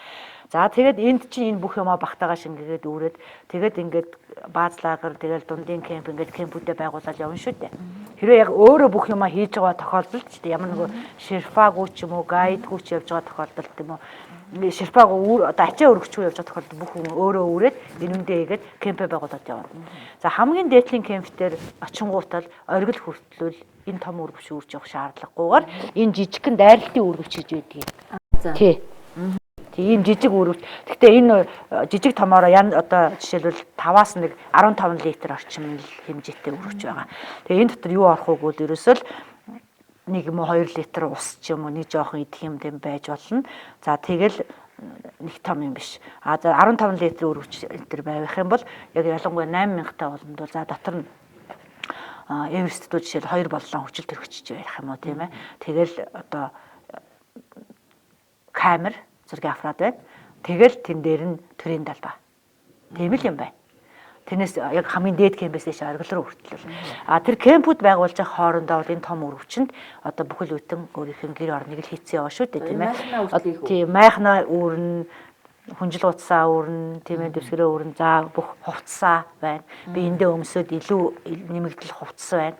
За тэгээд энд чинь энэ бүх юмаа багтаага шингээгээд үүрээд тэгээд ингээд бааз лагер тэгээд дундын кемп ингээд кемпүүдэд байгуулаад явна шүү дээ. Хэрвээ яг өөрөө бүх юмаа хийж байгаа тохиолдолд ч ямар нэг шерпагуу ч юм уу гайдгуу ч явж байгаа тохиолдолд тийм үү шерпагуу одоо ачаа өргөчгүй явж байгаа тохиолдолд бүх хүн өөрөө үүрээд энэндээ игээд кемпэ байгуулад явна. За хамгийн дээдлийн кемптэр очингуутал оргил хүртлүүл энэ том өргөвч үүрч явах шаардлагагүйгээр энэ жижигхэн дайралтын өргөвч гэж байдгийг. Тий. Тийм жижиг өргөвч. Гэхдээ энэ жижиг томоороо одоо жишээлбэл 5-аас 15 литр орчим хэмжээтэй өргөвч байгаа. Тэгээ энэ дотор юу орох вэ гэвэл ерөөсөө 1 юм уу 2 литр ус ч юм уу нэг жоохон идэх юм дэм байж болно. За тэгэл нэг том юм биш. А за 15 литр өргөвч энэ төр байх юм бол яг ялангуяа 8000 та болонд бол за дотор нь Эверестдүүд жишээл 2 боллон хүчил төрөгчж байх юм уу тийм ээ. Тэгэл одоо камер зургийн аппарат байна. Тэгэл тэн дээр нь төрийн далбаа. Тийм л юм байна. Тэрнээс яг хамгийн дээд кемпээс дэше оргил руу хүртэл. А тэр кемпүүд байгуулж байгаа хоорондоо бол энэ том өргөвчөнд одоо бүхэл бүтэн өөрийнх нь гэр орныг л хийцэн яваа шүү дээ тийм ээ. Тийм майхна үүрнэ, хүнжил утсаа үүрнэ, тийм ээ дэвсгэрээ үүрнэ. За бүх хувцсаа байна. Би эндээ өмсөд илүү нэмэгдэл хувцс байна.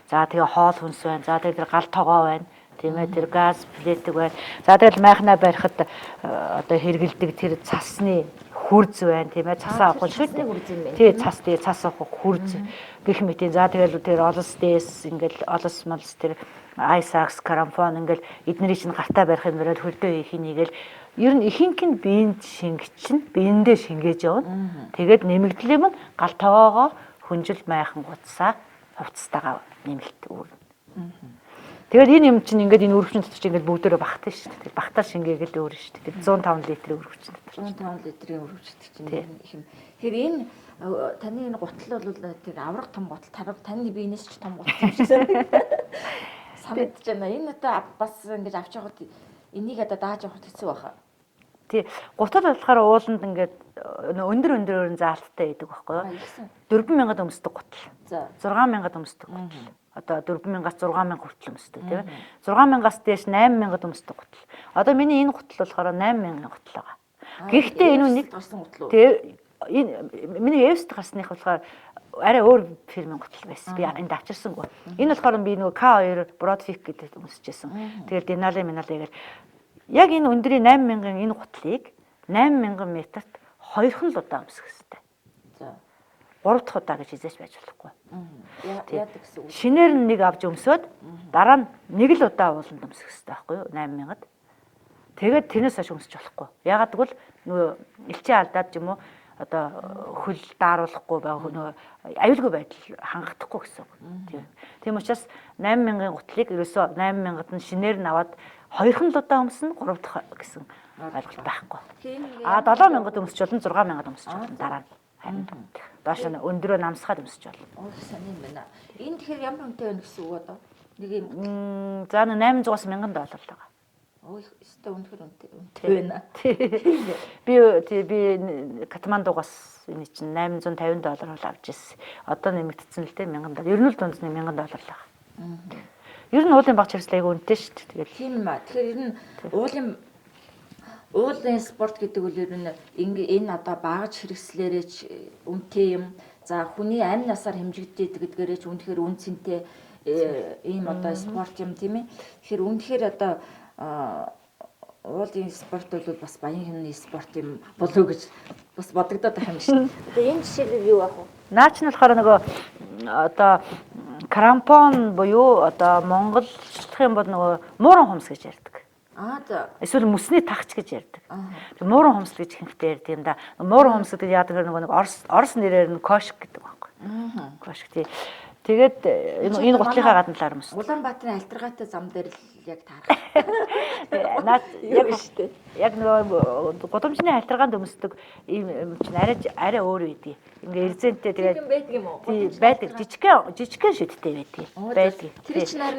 За тэгээ хоол хүнс байна. За тэгээ гал тогоо байна. Тийм ээ тэр газ плетик байна. За тэгэл майхнаа барихад одоо хэргэлдэг тэр цасны хүрз байна тийм ээ цасаа авах шүү дээ. Тий цас авах хүрз гэх мэт. За тэгэл тэр олос дэс ингээл олос малс тэр айсакс карамфон ингээл эднэрийг чинь гартаа барих юм бариад хөлдөө хийх нэгээл ер нь ихэнх нь биеинд шингэчин биендээ шингээж явна. Тэгээд нэмэгдэл юм гал тоогоо хүнжил майхан гутсаа хувцастайгаа нэмэлт үүрнэ. Тэгээд энэ юм чинь ингээд энэ өргөвчн дотор чинь ингээд бүгдээрээ багтана шүү дээ. Багтаа шингээгээл өөр шүү дээ. 105 литрийн өргөвчн дотор. 105 литрийн өргөвчт чинь их юм. Тэгэхээр энэ таны энэ гутал бол тэр авраг том гутал таны биенээс ч том гутал юм шиг санагдаж байна. Энэ одоо бас ингэж авч явахад энийг одоо дааж явахд хэцүү байхаа. Тий. Гутал болохоор ууланд ингээд өндөр заалттай байдаг байхгүй юу? 4000 өмсдөг гутал. За 6000 өмсдөг гутал. Одоо 4000-аас 6000 хүртэл өмсдөг тийм ээ. 6000-аас дээш 8000 өмсдөг гутал. Одоо миний энэ гутал болохоор 8000 гутал байгаа. Гэхдээ энэ үнийг гарсан гутал уу? Тэгээ энэ миний Эверест гарсных болохоор арай өөр фирмийн гутал байсан. Би энд авчирсангүй. Энэ болохоор би нөгөө K2 Broadfix гэдэг өмсөжсэн. Тэгээд Denali Minali-гээр яг энэ өндрийн 8000-ын энэ гутлыг 8000 метрт 2 хон л удаа өмсөх хэрэгтэй. За 3 дахь удаа гэж хизээч байж болохгүй. Яадаг гэсэн үг. Шинээр нэг авч өмсөөд дараа нь нэг л удаа ууланд өмсөх хэрэгтэй байхгүй юу? 8000-д. Тэгээд тэрнээс хойш өмсөж болохгүй. Ягаад гэвэл нөгөө элчээ алдаад юм уу одоо хөл дааруулахгүй байх нөгөө аюулгүй байдал хангахдахгүй гэсэн үг. Тийм учраас 8000-ын гутлыг ерөөсөө 8000-д нь шинээр нь аваад 2 хон л удаа өмснө 3 дахь гэсэн ойлголт байхгүй. А 7000-д өмсч болно 6000-д өмсч болно дараа нь. Харин доош нь өндрөө намсгаад өмсч болно. Оо сайн юм байна. Энэ тэгэхээр ямар үнэтэй байна гэсэн үг одоо? Нэг юм. За нэг 800-аас $1000 л байгаа. Ой, өстой үнэхээр үнэтэй байна. Би Катмандугаас энэ чинь $850 бол авч ирсэн. Одоо нэмэгдсэн л дээ $1000. Ер нь л дунд нэг $1000 л байгаа. Ер нь уулын багц хэрэгсэл айгүй үнэтэй шүү дээ. Тэгээд тийм юм аа. Тэгэхээр ер нь уулын спорт гэдэг үл ер нь энэ одоо багаж хэрэгслээрээч үнэтэй юм. За хүний амь насаар хэмжигдээд гэдгээрээч үнэхээр үнцэнтэй ийм одоо спорт юм тийм ээ. Тэгэхээр үнэхээр одоо уулын спорт бол бас баян хэмнээ спорт юм болов гэж бас бодогдоод байгаа юм шиг. Одоо энэ жишээлбэл юу ах вэ? наач нь болохоор нөгөө одоо крампон буюу одоо монголчлох юм бол нөгөө мууран хумс гэж ярьдаг. За. Эсвэл мөсний тагч гэж ярьдаг. Мууран хумс гэж ихэнхдээ ярьдаг юм да. Мууран хумс гэдэг яадаг нэг орос нэрээр нь кошк гэдэг байхгүй. Кошк тий. Тэгээд энэ гутлынхаа гадна талаар мөс. Улаанбаатарын альтергаатай зам дээр л яг таарах. Наад яг шүү дээ. Яг нөгөө гудамжны альтергаанд өмсдөг ийм чинь арай өөр үйдий. Ингээ эрзэнтэй тэгээд тийм байдаг юм уу? Тий байдаг. Жижигхэн шидтэй байдаг. Байдаг.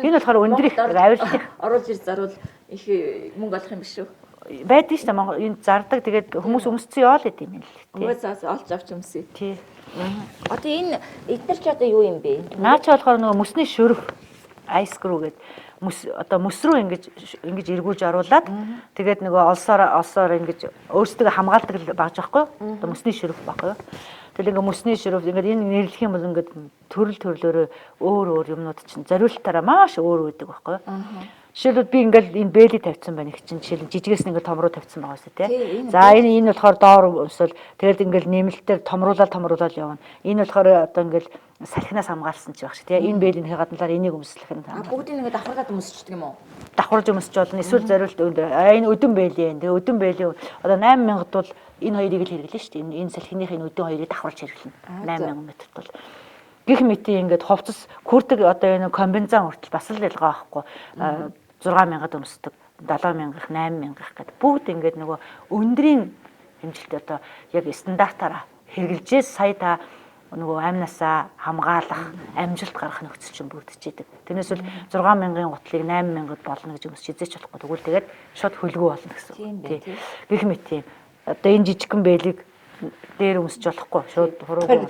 Энэ болохоор өндрөх авирлах оруулж ир зарвал их мөнгө олох юм биш үү? Байдаг шүү дээ. Монгол энэ зардаг тэгээд хүмүүс өмсцэн яваал гэдэг юм л тий. Угаасаа олж авч өмсөе. Тий. Одоо энэ эдгээр ч одоо юу юм бэ? Наач болохоор нөгөө мөсний шөрөв айс крүү гэдэг одоо мөс рүү ингэж эргүүлж оруулаад тэгээд нөгөө олсоор ингэж өөрсдөө хамгаалдаг багж байхгүй юу? Одоо мөсний шөрөв байхгүй юу? Тэгэл ингээ мөсний шөрөв ингээ энэ нэрлэх юм бол ингээ төрлөөрөө өөр юмнууд чинь зориултаараа маш өөр үүдэг байхгүй юу? Жишээлбэл би ингээл энэ бэли тавьсан байна их чинь жишээл жижигээс нь ингээл том руу тавьсан байгаа шүү дээ. За энэ болохоор доор өмсөл тэгэл ингээл нэмэлтээр томруулаад явна. Энэ болохоор одоо ингээл салхинаас хамгаалсан ч байх шиг тий. Энэ бэлийнхээ гадналаар энийг өмслөх нь. Бүгдийг ингээд давхарлаад өмсчихдээ юм уу? Давхарж өмсч болно. Эсвэл зориулт өндөр. Энэ өдөн бэлээ. Тэгээ өдөн бэлээ одоо 8000 бол энэ хоёрыг л хэрэглэн шүү дээ. Энэ салхиных энэ өдөн хоёрыг давхарж хэрэглэнэ. 8000 метрт бол гих мэтийн ингээд хувцас хүрдэг одоо энэ комбинзан хүртэл бас л ялгаа байхгүй 6000-д өмсдөг 7000-х 8000-х гэдэг бүгд ингээд нөгөө өндрийн хэмжилт одоо яг стандартаараа хэрэгжилж сая та нөгөө амнасаа хамгаалах амжилт гаргах нөхцөл чинь бүрдчихэд. Тэрнээс бол 6000-ын гутлыг 8000-д болно гэж өмсч хизээч болохгүй. Тэгвэл тэгээд шууд хөлгөө болно гэсэн. Тий. Гэх мэт тийм. Одоо энэ жижигхэн бэлийг дээр өмсч болохгүй. Шууд хуруугүй.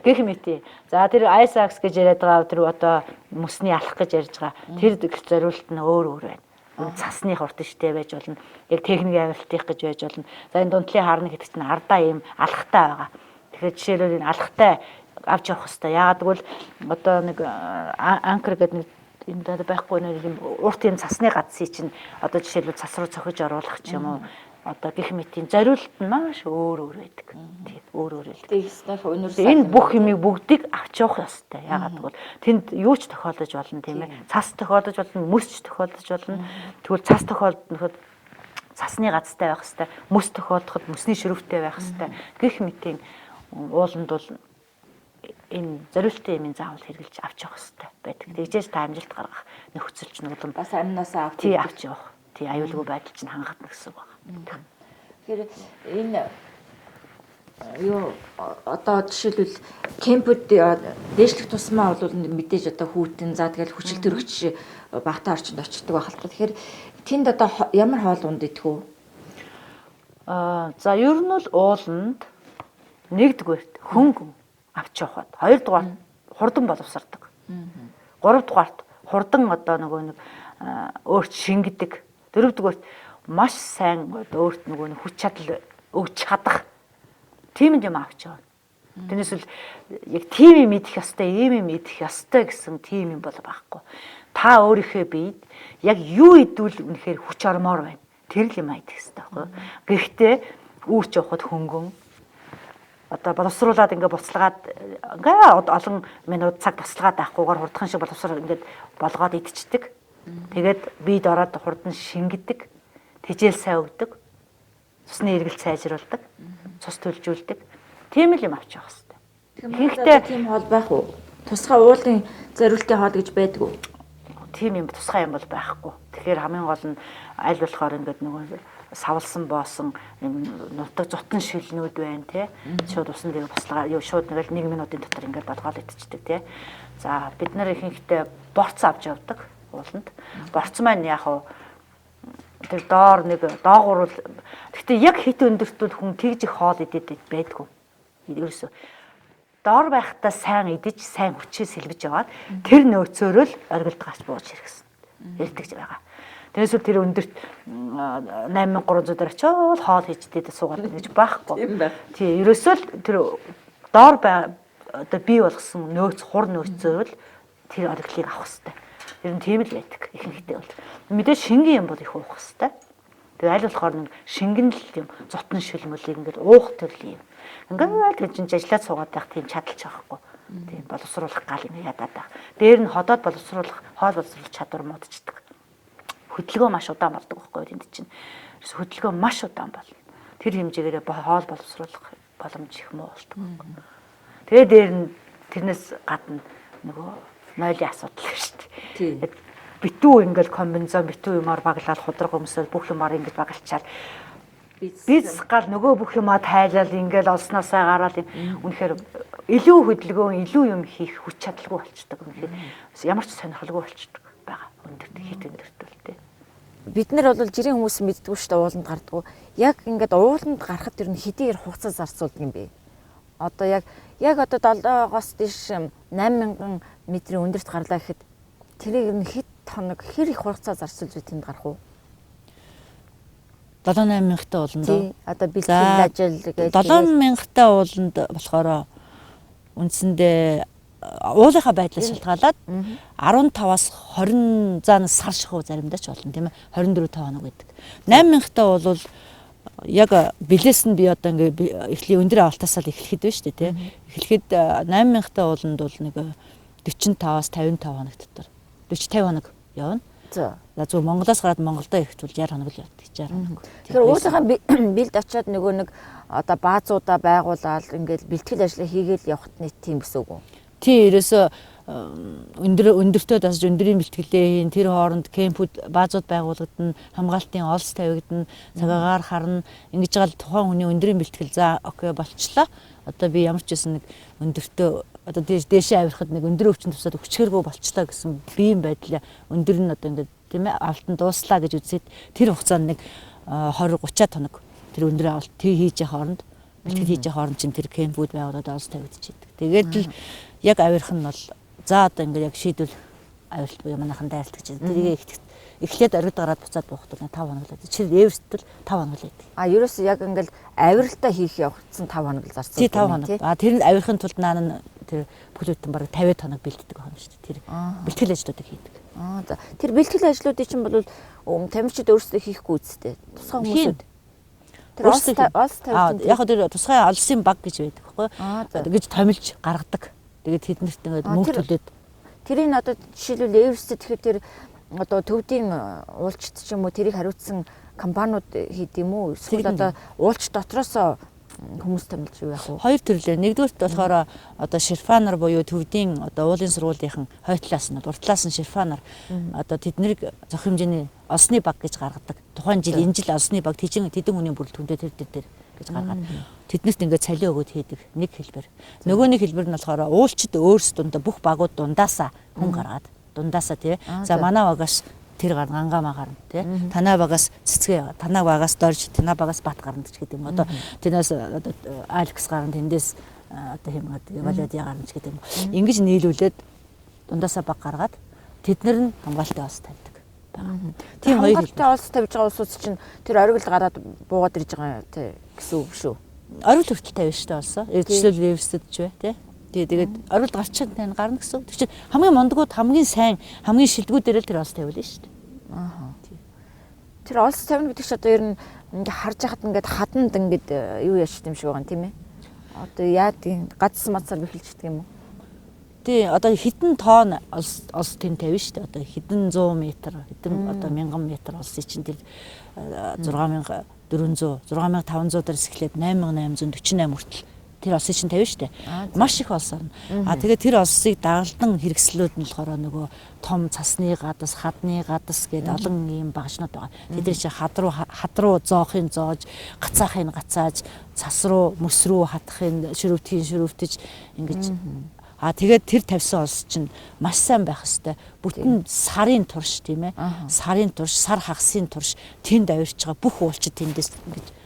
Гэх мэт тийм. За тэр ISAX гэж яриад байгаа тэр одоо мөсний алах гэж ярьж байгаа. Тэр зориулт нь өөр байна. Цасны хурдштэй байж болно. Яг техник авиралтын гэж байж болно. За энэ дундлын харна гэдэг чинь ардаа ийм алхахтай байгаа. Тэгэхээр жишээлбэл энэ алхахтай авч явах хэрэгтэй. Яагаад гэвэл одоо нэг анкер гэдэг нэг энэ даа байхгүй нэг юм урт юм цасны гадсыг чинь одоо жишээлбэл цас руу цохиж оруулах ч юм уу. Одоо гих мэтийн зориулт нь маш өөр байдаг. Тийм өөр байдаг. Энэ бүх юмыг бүгдийг авч явах ёстой. Яагаад гэвэл тэнд юу ч тохиолдож болно тийм ээ. Цас тохиолдож болно, мөс ч тохиолдож болно. Тэгвэл цас тохиолдоход цасны газтай байх ёстой. Мөс тохиолдоход мөсний шөрөвтэй байх ёстой. Гих мэтийн ууланд бол энэ зориултын юмын заавал хэрэгжилж авч явах ёстой байдаг. Тэгжээж та амжилт гаргах нөхцөл чинь бол бас амнаасаа авч явах. Тий аюулгүй байдал чинь хангахна гэсэн үг байна. Тэгэхээр энэ юу одоо жишээлбэл кемпүүд дээшлэх тусмаа бол мэдээж одоо хүүтэн за тэгэл хүчил төрөгч багтаа орчинд очдог байх л та. Тэгэхээр тэнд одоо ямар хоол унд идэх үү? За ер нь бол ууланд нэгдүгээрт хөнгөн авч явахад, хоёрдугаар хурдан боловсрдаг. Гуравдугаарт хурдан одоо нөгөө нэг өөрт шингэдэг. Дөрөвдүгээрт маш сайн өөрт нөгөө хүч чадал өгч чадах тийм юм авч явна. Тэрнээс л яг тийм юм идэх ёстой, ийм юм идэх ёстой гэсэн тийм юм бол байхгүй. Та өөрийнхөө биед яг юу идвэл үнэхээр хүч ормоор байна. Тэр л юм идэх ёстой байхгүй. Гэхдээ үүрч явахад хөнгөн одоо боловсруулад ингээ буцалгаад ингээ олон минут цаг буцалгаад авахгүйгээр хурдхан шиг боловсрал ингээд болгоод идчихдэг. Тэгээд биед ороод хурдан шингэдэг. Тэжээл сайн өгдөг. Цусны эргэлт сайжруулдаг. Цус төлжүүлдэг. Тийм л юм авч явах хэрэгтэй. Тэгэхдээ тийм хоол байх уу? Тусгай уулын зориултын хоол гэж байдаг уу? Тийм юм тусгай юм бол байхгүй. Тэгэхээр хамгийн гол нь аль болохоор ингээд нөгөө савлсан боосон нутаг зутан шилнүүд байна тий. Шууд усан дээр буслаа шууд нэг 1 минутын дотор ингээд болгоод идчихдэг тий. За бид нар ихэнхдээ борц авч явдаг ууланд. Борц маань яг хуу тэр доор нэг доогуур гэхдээ яг хит өндөртүүд хүн тэгж их хоол идэд байдгүй. Ерөөсөө доор байхдаа сайн идэж, сайн хүчээ сэлбэж яваад тэр нөөцөөрөө л оргилд гарч бууж хэрэгсэн. Ирдэгж байгаа. Тэрээс тэр өндөрт 8300 дээр очиод хоол хийжтэй суугаад гэж байхгүй. Тий, ерөөсөө л тэр доор одоо бий болгосон нөөц хур нөөцөөрөө л тэр оргилыг авах хэрэгтэй. Тэр нь тийм л байдаг ихэнхдээ бол. Мэдээж шингэн юм бол их уух хэрэгтэй. Тэгээ аль болохоор нэг шингэн л юм зутан шилмөлийг ингээд уух төрлийн юм. Ингээд тэр чинь ажиллаад суугаад байх тийм чадалч байхгүй. Тийм боловсруулах гал юм ядаад байх. Дээр нь ходоод боловсруулах, хоол боловсруулах чадвар модчдаг. Хөдөлгөөн маш удаан болдог байхгүй энд чинь. Хөдөлгөөн маш удаан болно. Тэр хэмжээгээр хоол боловсруулах боломж их муу болдог. Тэгээ дээр нь тэрнээс гадна нөгөө нойлын асуудал шүү дээ. Битүү ингээл комбинзон битүү юмар баглаад худраг өмсөөл бүх юмар ингэж багалчаад биз гал нөгөө бүх юмаа тайлал ингээл олсноосаа гараад үнэхээр илүү хөдөлгөөн илүү юм хийх хүч чадалгүй болчдөг. Үнэхээр ямар ч сонирхолгүй болчдөг байгаа. Өндөрт хит өндөрт бол тээ. Бид нар бол жирийн хүмүүс мэддэггүй шүү дээ ууланд гардггүй. Яг ингээд ууланд гарахад тэр нь хэдийгээр хугацаа зарцуулдаг юм бэ? Одоо яг одоо 7-оос дээш 8000 метрийн өндөрт гарлаа гэхэд тэрийг нь хэд хоног хэр их хугацаа зарцуулж тэнд гарах уу? 7-8000-тай ууланд. Тий. Одоо бэлтгэл ажил гэж 70000-тай ууланд болохоор үндсэндээ уулынхаа байдлаас шалтгаалаад 15-аас 20 заанаас сар шахуу заримдаа ч болно тийм ээ 24-5 хоног байдаг. 8000-тай бол яг бэлээс нь би одоо ингээ эхлээ өндөр авалтаасаа л эхлэхэд байна шүү дээ тийм. Эхлэхэд 8000-тай ууланд бол нэг 45-аас 55 хоног дотор 40-50 хоног явна. За зөв Монголоос гараад Монголдо ирэхэд бол 60 хоног л явдаг 60 хоног. Тэгэхээр уулынхаа бэлд очиод нөгөө нэг одоо баазуудаа байгуулаад ингээд бэлтгэл ажлаа хийгээл явахт нэг тийм гэсэн үг үү? Тий, ерөөсө өндөртөө дасж өндрийн бэлтгэлээ хийн, тэр хооронд кемпүүд баазууд байгуулагдана, хамгаалтын олс тавигдана, цагаагаар харна. Ингэж гал тухайн хүний өндрийн бэлтгэл за окей болчлаа. Одоо би ямар ч байсан нэг өндөртөө одоо дээшээ авирахад нэг өндөр өвчин тусаад өчгөргөө болчлаа гэсэн биеийн байдлаа өндөр нь одоо ингээд тийм ээ авалтан дууслаа гэж үзээд тэр хугацаанд нэг 20-30 хоног тэр өндөр авалт хийж яхад хооронд бэлтгэл хийж яхад хооронд чинь тэр кемпүүд байгуулаад олс тавигдчихэдэг. Тэгээд л яг авирах нь бол за одоо ингээд яг шийдвэл авиралт буюу манайхан дайралт гэж. Тэрийг эхлээд оргид гараад буцаад буухад 5 хоног л байдаг. Чи Эвересттэл 5 хоног л байдаг. Ерөөсөө яг ингээд авиралтаа хийх явагдсан 5 хоног л зарцуулдаг. Тий 5 хоног. Тэр нь авирахын тулд наана тэр бүхэл бүтэн бараг 50 хоног бэлддэг байна шүү дээ. Тэр бэлтгэл ажлуудыг хийдэг. За тэр бэлтгэл ажлуудыг чинь бол тамирчид өөрсдөө хийхгүй үсттэй. Тусгай хүмүүсүүд. Тэр олс тавьдаг. Яг тэр тусгай олсын баг гэж байдаг байхгүй юу? Тэгэж томилж гаргадаг. Тэгээд тэднэрт ингээд мөнгө төлөөд тэрийг одоо жишээлбэл Эверестэд тэгэхээр тэр одоо төвдийн уулчт ч юм уу тэрийг хариуцсан компаниуд хийд юм уу? Эсвэл одоо уулч дотроос хүмүүс томилж юу яах вэ? Хоёр төрлөө. Нэгдүгürt болохоор одоо ширфанар буюу төвдийн одоо уулын сургуулийнхан хойтлаас нь уртлаас нь ширфанар одоо тэднийг зөх хэмжээний олсны баг гэж гаргадаг. Тухайн жил энэ жил олсны баг тэдэн хүний бүрэлдэхүүнтэй тэр дээр гэж гаргаад тэднэрт ингээд цалин өгөөд хийдэг нэг хэлбэр. Нөгөө нэг хэлбэр нь болохоор уулчид өөрсдөө бүх багууд дундаасаа хүн гаргаад дундаасаа тий. За манай багаас тэр гангаамаа гарна тий. Танай багаас цэцгээ, танай багаас дорж, танай багаас бат гарна ч гэдэг юм. Одоо тэрнээс одоо Алекс гарна тэндээс одоо хэмгээд Валеди гарна ч гэдэг юм. Ингэж нийлүүлээд дундаасаа баг гаргаад тэднэр нь хамгаалтын ус тавьдаг. Тийм хоёр хамгаалтын ус тавьж байгаа улсууд чинь тэр оргил гараад буугаад ирж байгаа тий гэсэн үг шүү. Оргил хүртэл тавьж штэ олсоо. Жишээлбэл Эверестэд ч бай тий. Тэгээд оргил гарчаад тань гарна гэсэн. Тэр чинь хамгийн мондгууд хамгийн сайн хамгийн шилдэгүүдээр л тэр олс тавиулна шүү дээ. Тэр олс тавина гэдэг чинь одоо ер нь ингээ харж яхад ингээд хаданд ингээд юу яаш юм шиг байгаа юм тийм ээ. Одоо яа тийм гадсан мацаар бэхэлждэг юм уу? Тий, одоо хэдэн тонн олс тэнд тавина шүү дээ. Одоо хэдэн 100 м, хэдэн одоо 1000 м олсыг чинь тэр 6400, 6500 дээрс эхлээд 8848 хүртэл Тэр олсыг чинь тавина штэ. Маш их олс орно. Тэгээд тэр олсыг дагалдан хэрэгслүүд нь болохоор нөгөө том цасны гадас, хадны гадас гэдэг олон ийм багшнууд байгаа. Тэд чинь хад руу зоохын зоож, гацаахын гацааж, цас руу, мөс рүү хатахын ширүүтгэж ингэж. Тэгээд тэр тавьсан олс чинь маш сайн байх хэвээр. Бүтэн сарын турш тийм ээ. Сарын турш, сар хагасын турш тэнд авирч байгаа бүх уулчид тэндээс ингэж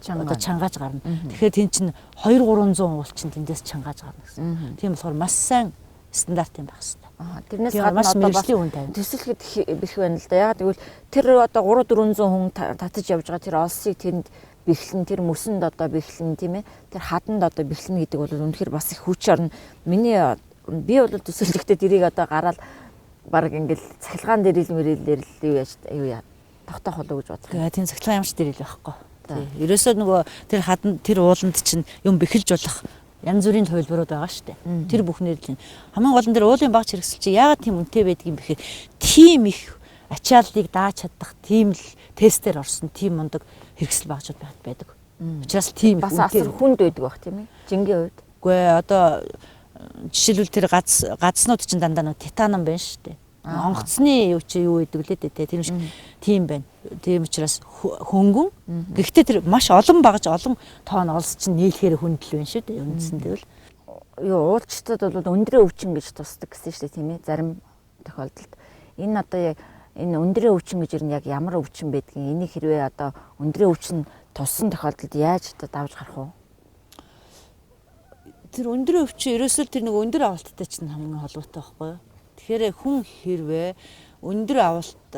одоо чангааж гарна. Тэгэхээр тэн чинь 2-300 уул чинь тэндээс чангааж гарна гэсэн. Тийм болохоор маш сайн стандарт юм байх хэвээр. Тэрнээс гадна одоо бас төсөлөхөд бэх байна л да. Яг тэгвэл тэр одоо 3-400 хүн татаж явж байгаа тэр олсыг тэнд бэхлэн, тэр мөсөнд одоо бэхлэн тийм ээ. Тэр хаданд одоо бэхлэн гэдэг бол үнэхээр бас их хүч орно. Би бол төсөлжөхдөө тэрийг одоо гараад баг ингээл цахилгаан дээр мэрэлээр юу яа тогтоох болов гэж бодлоо. Тэгээ тийм цахилгаан ямарч дээр л байхгүй. Ерөөсөө нөгөө тэр хаданд тэр ууланд чинь юм бэхэлж болох янз бүрийн хувилбарууд байгаа шүү дээ. Тэр бүхнээр л хамгийн гол нь тэр уулын багц хэрэгсэл чи яагаад тийм үнэтэй байдгийг юм бэхээр тийм их ачааллыг дааж чадах тийм л тестээр орсон тийм мундаг хэрэгсэл багцууд байдаг. Учираас тийм бас асар хүнд байдаг бах тийм ээ. Жингийн хувьд. Үгүй одоо жишээлбэл тэр гадснууд чинь дандаа нөгөө титаном байна шүү дээ. Онгоцны юу чи юу гэдэг лээ дээ тийм шиг тийм байна. Тийм учраас хөнгөн. Гэхдээ тэр маш олон багж олон тоон олс чинь нийлэхээр хүндэл байна шүү дээ. Үндсэндээ л юу уулчтад бол өндрөө өвчин гэж тусдаг гэсэн шүү дээ тийм ээ. Зарим тохиолдолд энэ одоо энэ өндрөө өвчин гэж юу яг ямар өвчин байдгийг энийг хэрвээ одоо өндрөө өвчин туссан тохиолдолд яаж одоо давж гарах вэ? Тэр өндрөө өвчин ерөөсөө тэр нэг өндөр авалттай чинь хамгийн холбоотой байхгүй юу? Тэгэхээр хүн хэрвээ өндөр авалт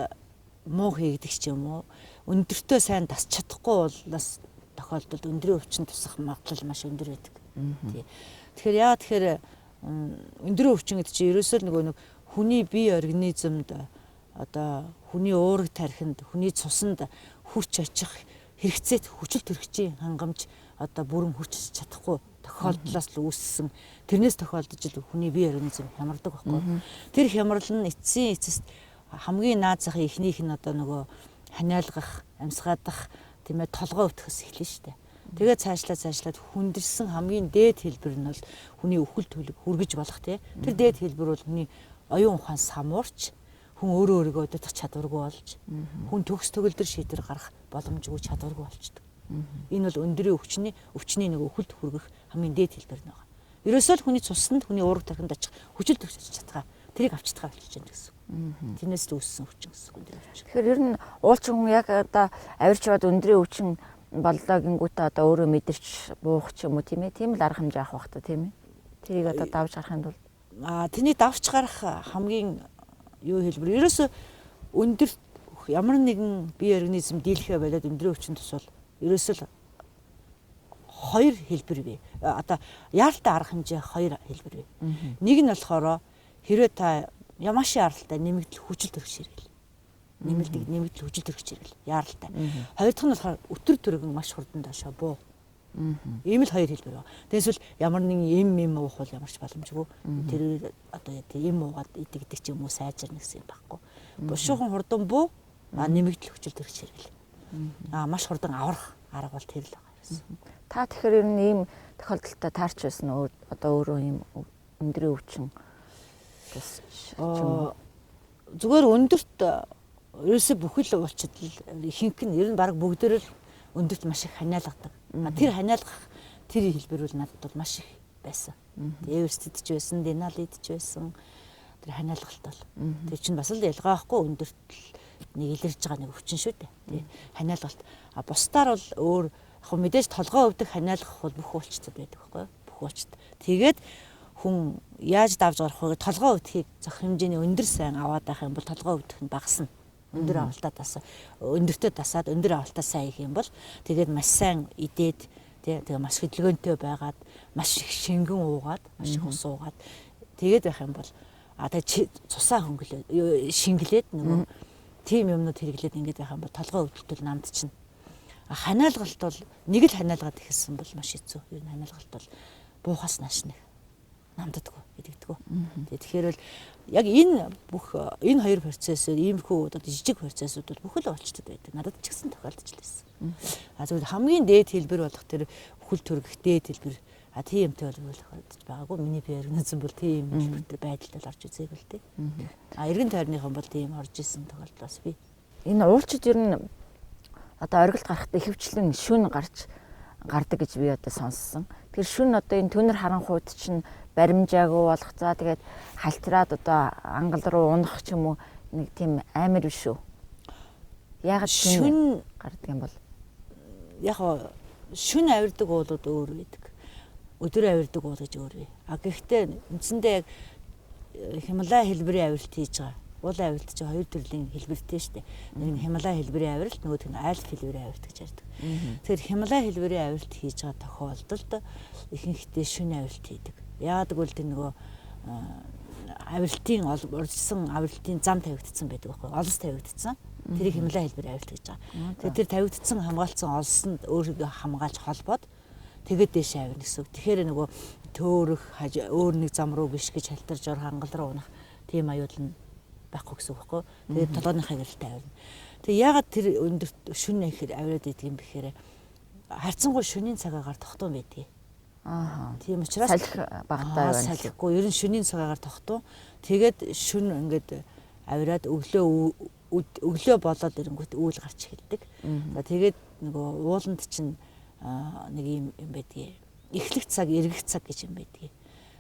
муу хийгдэг ч юм уу өндөртөө сайн дасч чадахгүй бол бас тохиолдолд өндрөө өвчин тусах магадлал маш өндөр байдаг. Тэгэхээр яа тэгэхээр өндрөө өвчин гэдэг чинь ерөөсөө нэг хүний бие организмд одоо хүний уурэг тархинд хүний цуснд хүрч очих хэрэгцээт хүчил төрөгчийн хангамж одоо бүрэн хүрч чадахгүй тохиолдлоос л үүссэн тэрнээс тохиолдож л хүний бие организм хямардаг байхгүй. Тэр хямрал нь эцсийн эцэст хамгийн наад захын ихнийх нь одоо нөгөө ханиалгах, амьсгаадах тийм ээ толгой өвтөхөс эхэлнэ шүү дээ. Тэгээд цаашлаад хүндэрсэн хамгийн дээд хэлбэр нь бол хүний үхэл төлөв хүргэж болох тий. Тэр дээд хэлбэр бол хүний оюун ухаан самуурч хүн өөрөө өөрийгөө удирдах чадваргүй болж хүн төгс төгөлдөр шийдвэр гаргах боломжгүй чадваргүй болчдөг. Энэ бол өндрийн өвчний нэг үхэлд хүргэх хамгийн дээд хэлбэр нь байгаа. Ерөөсөө л хүний цуснд хүний уурэг тархинд очих хүчил төрөж чадгаа тэрийг авч чадгаа болчихж байна гэсэн. Тэрнээс л үүссэн өвчин гэсэн өндрийн өвчин. Тэгэхээр ер нь уулчин хүн яг одоо авирч бод өндрийн өвчин боллоо гингүүтээ одоо өөрөө мэдэрч буух ч юм уу тийм ээ. Тийм л арга хэмжээ авах бах та тийм ээ. Тэрийг одоо давж гарахын тулд тэрний давж гарах хамгийн юу хэлбэр ерөөсөө өндөр ямар нэгэн бие организм дийлэхэ болоод өндрийн өвчин тусвал ерөөсөө л хоёр хэлбэр бий. Одоо яаралтай арга хэмжээ хоёр хэлбэр бий. Нэг нь болохоор хэрвээ та ямашийн аралтай нэмэгдэл хүчил төрөх ширгэл. Нэмэгдэл хүчил төрөх ширгэл яаралтай. Хоёр дахь нь болохоор өтөр төргөн маш хурдан доошоо буу. Ийм л хоёр хэлбэр байна. Тэгээс ямар нэгэн эм уух бол ямарч боломжгүй. Тэр одоо эм уугаад идэгдэг ч юм уу сайжирна гэсэн юм байхгүй. Бушуухан хурдан буу нэмэгдэл хүчил төрөх ширгэл. Маш хурдан аврах арга бол тэр л байгаа юм. Та тэгэхээр ер нь ийм тохиолдолтой таарч байсан уу? Одоо өөрөө ийм өндрийн өвчин зүгээр өндөрт ерөөсөө бүхэл уулчид ихэнх нь ер нь баг бүгдээр л өндөрт маш их ханиалгадаг. Тэр ханиалгах тэр хэлбэр бол надад бол маш их байсан. Эверст идэж байсан, денал идэж байсан. Тэр ханиалгалт бол. Тэр чинь бас л ялгаа байхгүй өндөрт нэг илэрж байгаа нэг өвчин шүү дээ. Тий. Ханиалгалт. Бусдаар бол өөр яг мэдээж толгой өвдөх ханиалгах бол бүх уулчтад байдаг байхгүй юу? Бүх уулчт. Тэгээд хүн яаж давж гарах вэ? Толгой өвдөхийг зөх хэмжээний өндөр сайн аваад байх юм бол толгой өвдөх нь багасна. Өндөр авалтаа дасаа, өндөртөө дасаад өндөр авалтаа сайн их юм бол тэгээд маш сайн идээд тэгээ маш хөдөлгөөнтэй байгаад маш их шингэн уугаад, маш их ус уугаад тэгээд байх юм бол тэгээ цусаа хөнгөлөө шингэлээд нөгөө тийм юмнууд хэрэглээд ингэж байх юм бол толгой өвдөлтөл намд чинь ханиалгалт бол нэг л ханиалгаад ихсэн бол маш хэцүү. Юу ханиалгалт бол буухаас нааш нэг намддаггүй, идэгдэггүй. Тэгэхээр бол яг энэ хоёр процессыг иймэрхүү одоо жижиг процессууд бол бүхэл олчтод байдаг. Надад ч гэсэн тохиолдож лээсэн. Зөвхөн хамгийн дээд хэлбэр болох тэр бүхэл төрөх дээд хэлбэр А тийм юмтай бол байгаагүй. Миний би организм бол тийм байдалтай орж үзээгүй л дээ. А эргэн тойрныхан бол тийм орж исэн тохиолдол бас бий. Энэ уулчид ер нь одоо оргилд гарахдаа ихэвчлэн шүн гардаг гэж би одоо сонссон. Тэгэхээр шүн одоо энэ түнэр харанхуйд чинь баримжаагүй болох. За тэгээд халтраад одоо ангал руу унах ч юм уу нэг тийм амар биш үү? Яагаад шүн гардаг юм бол? Яг шүн авирдаг уулууд өөр байдаг. Өдөр авирдаг уул гэж өөр бий. А гэхдээ үндсэндээ яг Хималай хэлбэрийн авиралт хийж байгаа. Уулын авиралт чинь хоёр төрлийн хэлбэртэй шүү дээ. Нэг нь Хималай хэлбэрийн авиралт, нөгөөх нь Альп хэлбэрийн авиралт гэж ярьдаг. Тэгэхээр Хималай хэлбэрийн авиралт хийж байгаа тохиолдолд ихэнхдээ шүн авиралт хийдэг. Яагаад гэвэл тэр нөгөө авиралтын урьдчилсан авиралтын зам тавигдсан байдаг байхгүй юу? Олонс тавигдсан. Тэрийг Хималай хэлбэрийн авиралт гэж байгаа. Тэгэхээр тэр тавигдсан хамгаалцсан олсонд өөрийгөө хамгаалж холбоод тэгээд дээш авирна гэсэн үг. Тэгэхээр нөгөө төөрөх өөр нэг зам руу биш гэж халтарж ор хангал руу унах тийм аюул нь байхгүй гэсэн үг байхгүй. Тэгээд толгойнхаа гэрэлтэй авирна. Тэгээд ягаад тэр өндөрт шүн ихэр авираад идэг юм бэхээр харьцангуй шөнийн цагаагаар тогтун байдгийг. Тийм учраас салхи багтаа байна. Салхигүй ер нь шөнийн цагаагаар тогтун. Тэгээд шүн ингээд авираад өглөө болоод ирэнгүүт үүл гарч эхэлдэг. За тэгээд нөгөө ууланд чинь нэг юм байдгийг. Эхлэх цаг, эргэх цаг гэж юм байдгийг.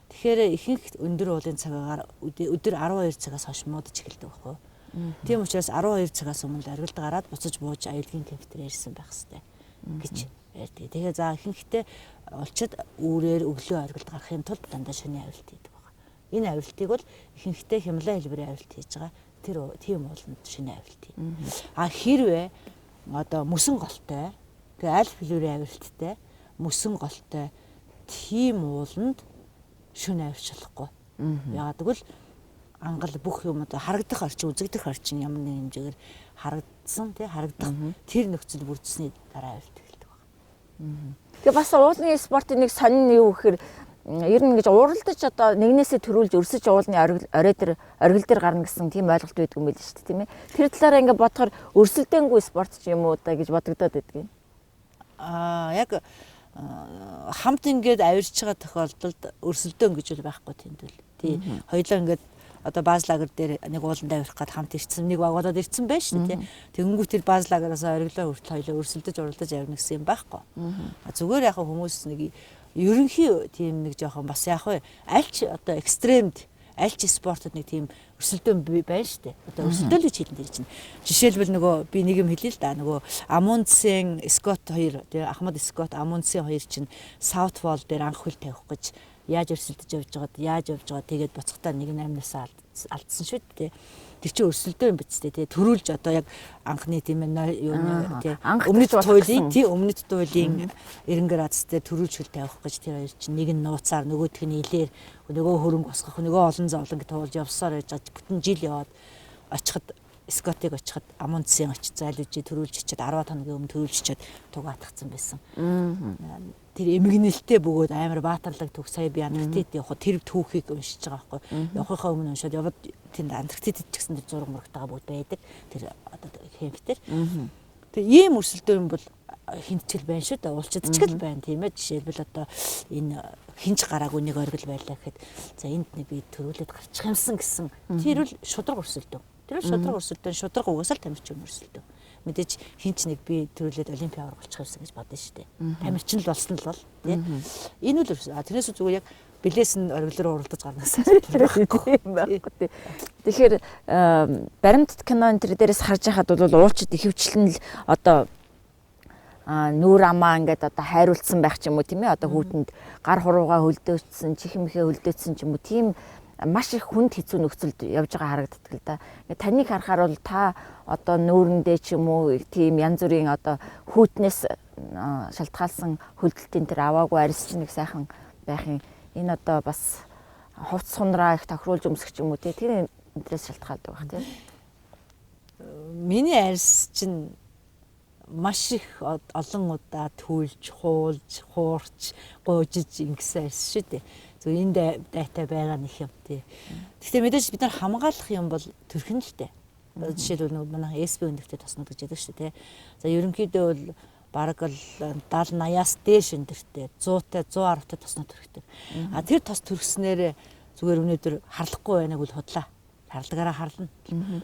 Тэгэхээр ихэнх өндөр уулын цагаагаар өдөр 12 цагаас хойш муудаж эхэлдэг байхгүй юу? Тийм учраас 12 цагаас өмнө оргилд гараад буцаж бууж аюулгийн кемптэр ирсэн байх хэрэгтэй гэж ярьдаг. Тэгээ за ихэнхдээ олчид үүрээр өглөө оргилд гарахын тулд дандаа шөнийн авиралт хийдэг байна. Энэ авиралтыг бол ихэнхдээ Хималай хэлбэрийн авиралт хийж байгаа. Тэр тийм ууланд шөнийн авиралт хийдэг. А хэрвээ одоо мөсөн голтой, тэгээ Альп хэлбэрийн авиралттай, мөсөн голтой тийм ууланд шөнө авирч болохгүй. Яагаад гэвэл ангал бүх юм одоо харагдах орчин, үзэгдэх орчин ямар нэг хэмжээгээр харагдсан тий харагдах тэр нөхцөл бүрдсэний дараа авирт эхэлдэг байна. Тэгээ бас уулын спортын нэг сонин юу гэхээр ер нь ингэж уралдаж одоо нэгнээсээ төрүүлж өрсөж уулын орой дээр оргил дээр гарна гэсэн тийм ойлголт байдаг юм байл шүү дээ тийм ээ. Тэр талаараа ингэ бодохоор өрсөлдөөнгүй спорт ч юм уу да гэж бодогдоод байдаг юм. Яг хамт ингээд авирч байгаа тохиолдолд өрсөлдөөн гэж бол байхгүй тэнд үл. Тий. Хоёулаа ингээд одоо баазлагер дээр нэг ууланд авирах гээд хамт ирсэн нэг баг болоод ирсэн байна шүү дээ. Тэгэнгүүт тэр баазлагераас ориглоо хүртэл хоёулаа өрсөлдөж уралдаж авирна гэсэн юм байхгүй. Зүгээр яг хүмүүс нэг ерөнхий тийм нэг жоохон бас яг вэ аль ч одоо экстремд аль ч спортод нэг тийм өрсөлдөөн байна шүү дээ. Одоо өрсөлдөөл гэж хэлэн дээр чинь. Жишээлбэл нөгөө би нэг юм хэлээ л да. Нөгөө Амундсен, Скот хоёр, тэгээ Ахмад Скот, Амундсен хоёр чинь Саутфол дээр анх хөл тавих гэж яаж өрсөлдөж явж байгаа тэгээд буцахтаа нэг нь амнасаа алдсан шүү дээ. Тэр чинь өрсөлдөөн биз дээ. Төрүүлж одоо яг анхны тийм юу тий өмнөд туйлын 90 градустай төрүүлж хөл тавих гэж тэр хоёр чинь нэг нь нууцаар нөгөөх нь илээр нөгөө хөрөнгө босгох нөгөө олон зовлон туулж явсаар байж бүтэн жил яваад очиход Скотыг очиход Амундсен очиж зайлуулж төрүүлж чичээд 10 хоногийн өмнө төрүүлж чичээд тугаатгцсан байсан. Тэр эмгэнэлтэй бөгөөд амар баатарлаг төгс сая би Антарктид явах тэр түүхийг уншиж байгаа байхгүй. Явахынхаа өмнө уншаад яваад тэнд Антарктидд ч гэсэн тэр зураг мурагтайгаа бүгд байдаг. Тэр одоо хэмптэр. Тэгээ ийм өрсөлдөөн бол хинтчил байна шүү дээ. Уулчид ч гэл байна тийм ээ. Жишээлбэл одоо энэ хинж гараагүй нэг оргил байлаа гэхэд за энд нэг би төрүүлээд гарчих юмсан гэсэн. Тэр бол шудраг өрсөлдөөн. Тэр шудраг өрсөлдөөн шудраг угсаал тамирчин өрсөлдөөн. Мэдээж хинч нэг би төрүүлээд олимпиа аврагчих юмсан гэж бодсон шүү дээ. Тамирчин л болсон л бол тийм. Энэ үл тэрнээс зүгээр яг билээс нь оргил руу уралдаж гарна гэсэн байхгүй. Тэгэхээр баримтат кинон тэр дээрээс харж байхад бол уулчид ихэвчлэн л одоо нүүр амаа ингээд одоо хайруулсан байх ч юм уу тийм ээ одоо хүүтэнд гар хуруугаа хөлдөөцсөн чихмэхээ хөлдөөцсөн ч юм уу тийм маш их хүнд хэцүү нөхцөлд явж байгаа харагддаг л да. Таныг харахаар бол та одоо нүүрэндээ ч юм уу тийм янз бүрийн одоо хүүтнээс шалтгаалсан хөлдөлтийн тэр аваагүй арьс чинь нэг сайхан байхын энэ одоо бас хувц сунраа их тохируулж өмсөх ч юм уу тэр энэс шалтгаалдаг байх тийм. Миний арьс чинь маш их олон удаа түлж, хуулж, хуурч, гуйжиж ингэсэн арьс шүү дээ. Зөв энэ дайтай байгаа нэг юм тий. Гэхдээ мэдээж бид нар хамгаалах юм бол төрхөн л дээ. Жишээлбэл манай СБ өндөртэй тоснууд гэж яддаг шүү дээ. За ерөнхийдөө бол бараг л 70-80-аас дээш өндөртэй 100-тай 110-тай тоснууд төрөгдөг. А тэр тос төрснээр зүгээр өнөөдөр харлахгүй байнаг үл худлаа. Харлагаараа харлана.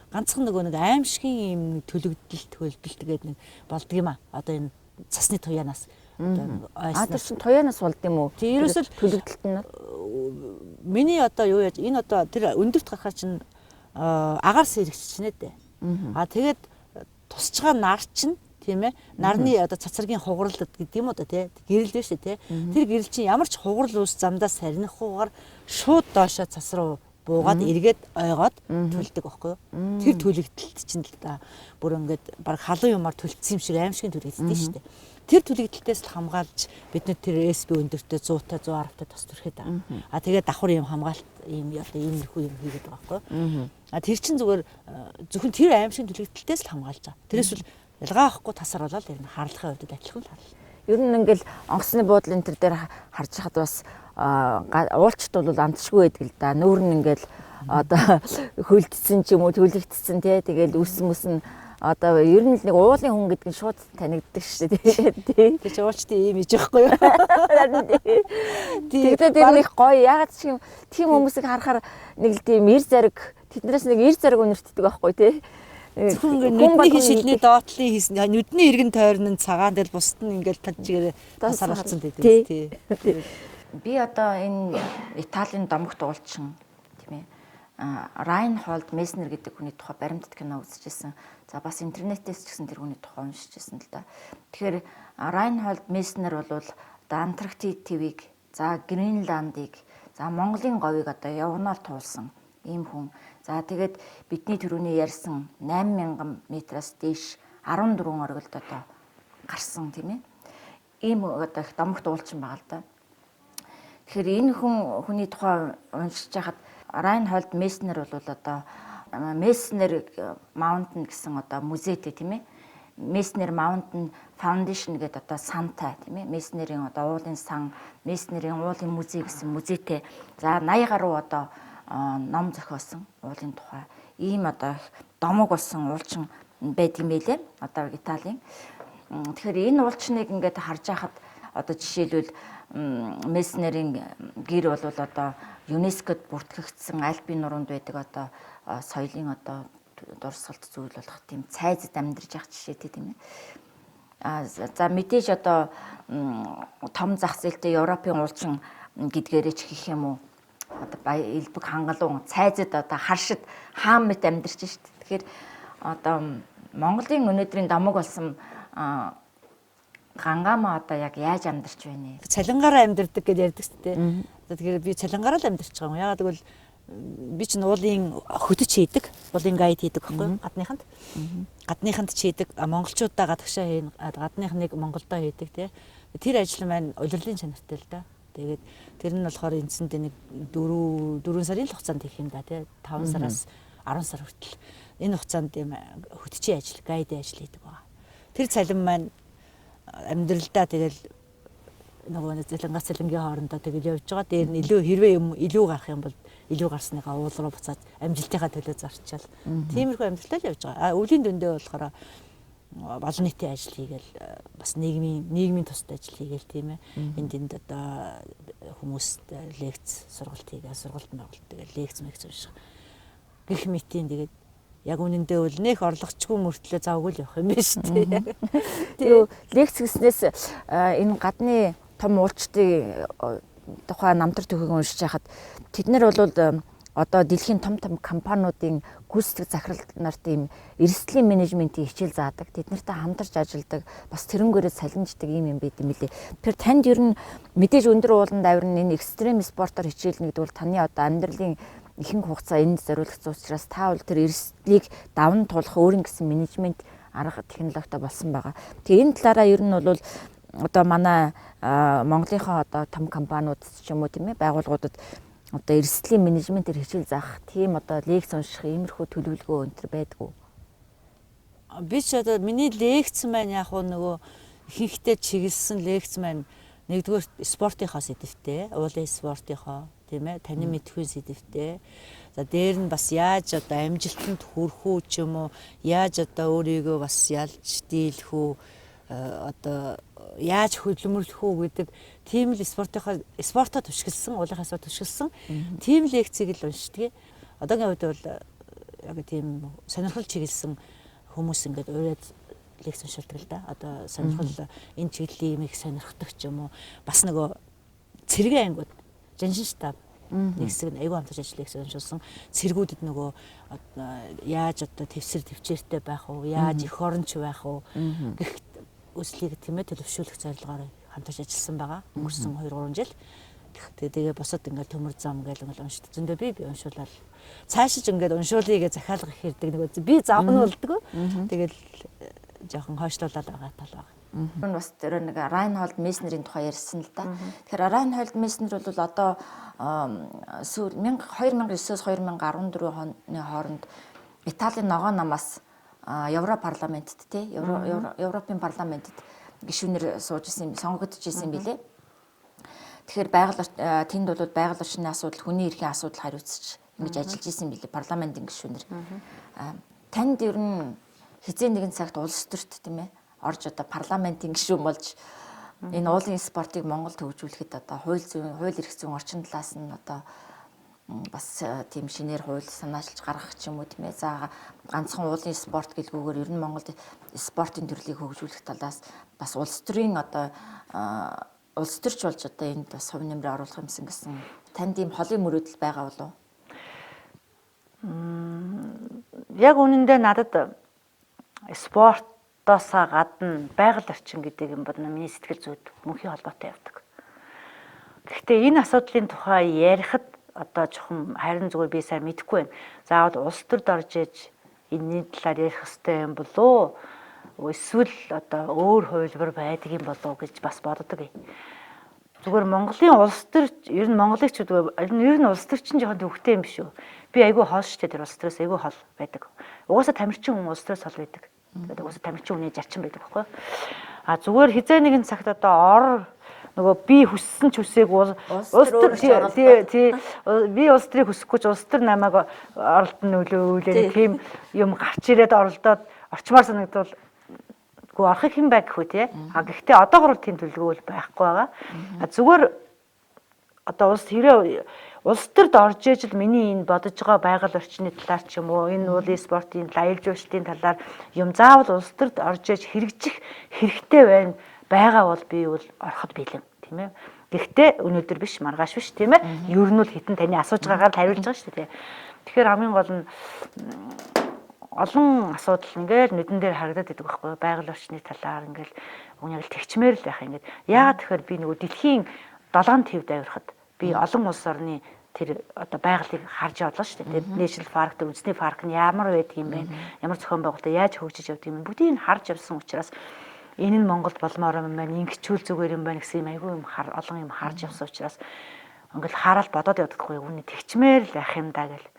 Ганцхан нэг аимшигын юм төлөгдөлт төлбөлт гэдэг нэг болдго юм а. Одоо энэ цасны туяанаас Тэр чинь туяанаас болд юм уу? Тийм ерөөсөл төлөгдөлт нь миний одоо юу яаж энэ одоо тэр өндөрт гарахаар чинь агаар сэрэгчнэ дээ. Тэгээд тусч байгаа нар чинь тийм ээ нарны одоо цацрагийн хугарал гэдэг юм уу да тий гэрэл дээ шүү тий. Тэр гэрэл чинь ямар ч хугарал ус замдаас сарнихгүйгээр шууд доошоо цас руу буугаад эргээд ойгоод төлдөг байхгүй юу? Тэр төлөгдөлт чинь л да бүр ингээд баг халуун юмар төлцсөн юм шиг аимшигын төлөгдсөн шүү дээ. Тэр төлөгдөлтөөс л хамгаалж бид нар тэр SB өндөртөө 100-тай 110-тай тос төрхэд байгаа. А тэгээд давхар юм хамгаалт ийм одоо иймэрхүү юм хийгээд байгаа байхгүй юу? А тэр чинь зүгээр зөвхөн тэр аимшигын төлөгдөлтөөс л хамгаалж байгаа. Тэрээс л ялгаа авахгүй тасар болоод ер нь харлахын хувьд адилхан л харлаа. Ер нь ингээл онгоцны буудлын тэр дээр харж хахад бас уулчт бол амтшгүй байдаг л да. Нүүр нь ингээл одоо хөлдсөн ч юм уу төлөгдсөн тий. Тэгэл үсэн одоо ер нь л нэг уулын хүн гэдэг нь шууд танигддаг шүү дээ. Тэр чинь уулчтын ийм иж байхгүй юу? Тэгээд тэр нэг гоё ягаад ч тийм хүмүүсийг харахаар нэг л тийм ир зариг тэднээс нэг ир зариг өнөртдөг байхгүй тий. Зөвхөн нүдний шилний доотлын хийсэн нүдний иргэн тойрон цагаан дээр бусд нь ингээл тажигэр тасар болсон гэдэг тий. Би одоо энэ Италийн домогт уулчин тийм ээ Райнхолд Месснер гэдэг хүний тухай баримтат кино үзчихсэн. За бас интернетээс ч гэсэн тэр хүний тухай уншижсэн л да. Тэгэхээр Райнхолд Месснер бол одоо Антарктик твийг, за Гренландыг, за Монголын говийг одоо явгнаар туулсан ийм хүн. За тэгээд бидний түрүүний ярьсан 8000 метраас дээш 14 оргилд одоо гарсан тийм ээ. Ийм одоо их домогт уулчин байгаа л да. Тэгэхээр энэ хүний тухай уншиж хахад Райнхолд Месснер бол одоо Месснер Маунтин гэсэн одоо музейтэй тийм ээ. Месснер Маунтин Фаундейшн гэдэг одоо сантай тийм ээ. Месснерийн одоо уулын сан, Месснерийн уулын музей гэсэн музейтэй. За 80 гаруй одоо ном зохиосон уулын тухай. Ийм одоо домог болсон уулчин байд юм байлээ. Одоо Италийн. Тэгэхээр энэ уулчныг ингээд харж байхад одоо жишээлбэл Месснерийн гэр бол одоо ЮНЕСКОд бүртгэгдсэн Альпийн нуруунд байдаг одоо соёлын одоо дурсгалт зүйл болох тийм цайзад амьдарч явах жишээтэй тийм ээ. За мэдээж одоо том зах зээлтэй Европын уулчин гэдгээрээ ч гэх юм уу одоо элбэг хангалуун цайзад одоо харшид хаан мэт амьдарч шүү дээ. Тэгэхээр одоо Монголын өнөөдрийн домог болсон гангаамаа одоо яг яаж амьдарч байна вэ? Цалингаараа амьдардаг гэж ярьдаг шүү дээ. Тэгэхээр би цалингаараа л амьдарч байгаа юм. Ягаад гэвэл би ч уулын хөтөч хийдэг, уулын гайд хийдэг байхгүй гадныханд. Гадныханд ч хийдэг, монголчуудаа гадагшаа хийн, гадныхныг Монголдоо хийдэг тий. Тэр ажил маань улирлын чанартай л да. Тэгээд тэр нь болохоор эндсэндээ нэг 4 сарын л хугацаанд хийх юм да тий. 5 сараас 10 сар хүртэл энэ хугацаанд юм хөтөчийн ажил, гайдын ажил хийдэг байгаа. Тэр цалин маань амьдралдаа тэгэл нөгөө цалингаас цалингийн хоорондоо тэгэл явж байгаа. Дээр нь илүү хэрвээ юм илүү гарах юм бол илүү гарсныхаа уул руу буцаад амжилтынхаа төлөө зарчаал. Тиймэрхүү амьдралтай л явж байгаа. Өвлийн дөндөө болохоор олон нийтийн ажил хийгээл бас нийгмийн тусад ажил хийгээл тийм ээ. Энд одоо хүмүүст лекц сургалт хийгээл сургалт байгуулдаг лекц унших. Гэх мэтийн тэгээд яг үнэндээ бол нэх орлогочгүй мөртлөө завгүй л явах юм байна шүү дээ. Тэгээ лекц гэснээс энэ гадны том уулчдын тухай намтар төхөг уншиж байхад тэд нар бол одоо дэлхийн том компаниудын гүйцэтгэх захирал нарт ийм эрсдлийн менежментийн хичээл заадаг. Тэд нартай хамтарч ажилладаг. Бас тэрнгээрээ салинждаг юм байт юм лээ. Тэр танд ер нь мэдээж өндөр ууланд авирн энэ экстрем спортоор хичээлнэ гэдэг бол таны одоо амьдралын ихэнх хугацаа энд зориулагдсан учраас та бол тэр эрсдлийг даван туулах өөрийн гэсэн менежмент арга технологитой болсон байгаа. Тэгээ энэ талаараа ер нь бол одоо манай Монголынхаа одоо том компаниуд ч юм уу тийм ээ байгууллагуудад одоо эрсдлийн менежментээр хичээл заах тийм одоо лекц унших иймэрхүү төлөвлөгөө өнтер байдгүй. Би ч одоо миний лекц маань яг нөгөө ихэнхдээ чиглэсэн лекц маань нэгдүгээр спортынхаа сэдвтэй, уулын спортынхаа тийм ээ таны мэдхүйн сэдвтэй. За дээр нь бас яаж одоо амжилтанд хүрэх үү ч юм уу, яаж одоо өөрийгөө бас ялж дийлэх үү, одоо яаж хөдөлмөрлөх үү гэдэг тийм л спортоо тушгилсан, уулынхаа спорт тушгилсан тийм лекцийг л уншдаг. Одоогийн үед бол яг тийм сонирхол чиглэсэн хүмүүс ингээд ураад лекц уншилдаг л да. Одоо сонирхол энэ чиглэлийн юм их сонирхдаг ч юм уу. Бас нөгөө цэргийн ангууд жаншин штаб нэг хэсэг нь аюу хамтарч ажиллах гэсэн уншилсан. Цэргүүдэд нөгөө яаж одоо төвчээртэй байх уу, яаж эх оронч байх уу гэх өслийг тийм ээ төлөвшүүлэх зорилгоор хамтарч ажилласан байгаа. Өнгөрсөн 2-3 жил. Тэгээ босоод ингээд төмөр зам гэж уншдаг. Зөндөө би уншуулаад цаашиж ингээд уншуулъя гэж захиалга хийдэг нөгөө би зам нь болдгоо. Тэгэл жоохон хойшлуулаад байгаа тал байна. Энэ бас тэр нэг Райнхольд Месснерийн тухай ярьсан л да. Тэгэхээр Райнхольд Месснер бол одоо 2009-с 2014 оны хооронд Италийн ногоон намаас Европарламентд тий Европын парламентэд гишүүнээр сууж исэн сонгогдож исэн билээ. Тэгэхээр тэнд бол байгаль орчны асуудал, хүний эрхийн асуудал хариуцж ингэж ажиллаж исэн билээ парламентын гишүүнээр. Танд ер нь хизээ нэгэн цагт улс төрт тийм ээ орж одоо парламентын гишүүн болж энэ уулын спортыг Монголд хөгжүүлэхэд одоо хууль эрх зүйн орчин талаас нь одоо бас тийм шинээр хууль санаачилж гаргах ч юм уу тийм ээ. За ганцхан уулын спорт гэлгүйгээр ер нь Монголд спортын төрлийг хөгжүүлэх талаас бас улс төрийн одоо улс төрч болж одоо энд бас хувь нэмрээ оруулах юмсан гэсэн танд ийм холын мөрөөдөл байгаа болов уу? Яг үнэндээ надад спортоосаа гадна байгаль орчин гэдэг юм бол миний сэтгэл зүйд мөнхийн холбоотой явдаг. Гэхдээ энэ асуудлын тухай ярихад одоо жоохон харин зүгээр би сайн мэдэхгүй байна. Заавал улс төрд орж иж энэний талаар ярих хэрэгтэй юм болоо эсвэл одоо өөр хувилбар байдаг юм болоо гэж бас боддог. Зүгээр Монголын улс төр ер нь монголчууд ер нь улс төр чинь жоохон төвхтэй юм биш үү? Би айгүй хол штэ тэр улс төрөөс айгүй хол байдаг. Угаасаа тамирчин хүн улс төрөөс хол байдаг. Тэгээд угаасаа тамирчин хүний зарчим байдаг байхгүй. А зүгээр хизээ нэгэн цагт одоо нөгөө би хүссэн ч хүсээгүй улс төр би улс төрийг хүсэхгүй ч улс төр намайг оролдонд нөлөөлөө тийм юм гарч ирээд оролдоод орчмоор санагдвал гоо орох юм байг гэхүү тий. А гэхдээ одоогор тийм төлөвлөгөө байхгүй байгаа. А зүгээр одоо улс төрд орж ижил миний энэ бодож байгаа байгаль орчны талаар ч юм уу энэ уулын спортын аялал жуулчлалын талаар юм заавал улс төрд орж иж хэрэгжих хэрэгтэй байгаа бол би бол ороход бэлэн тийм ээ. Гэхдээ өнөөдөр биш маргааш биш тийм ээ. Ер нь бол хитэн таны асууж байгаагаар л хариулж байгаа шүү дээ. Тэгэхээр хамгийн гол нь олон асуудал ингээл нүдэн дээр харагдаад байдаг байхгүй байгаль орчны талаар ингээл яг л тэгчмээр л байх ингээд яагаад тэгэхээр би нөгөө дэлхийн 7 төв давирахад би олон улс орны тэр одоо байгалыг харж явлаа шүү дээ. National Park тэр үндэсний парк нь ямар байдаг юм бэ? Ямар зохион байгуулалтаа яаж хөгжиж явдаг юм бэ? Бүгдийг харж явсан учраас энэ нь Монголд болмоор юм байна. Ингэчүүл зүгээр юм байна гэсэн юм айгүй юм олон юм харж явсан учраас ингээл хараад бодоод явдаггүй үнэ тэгчмээр л байх юм даа гэл.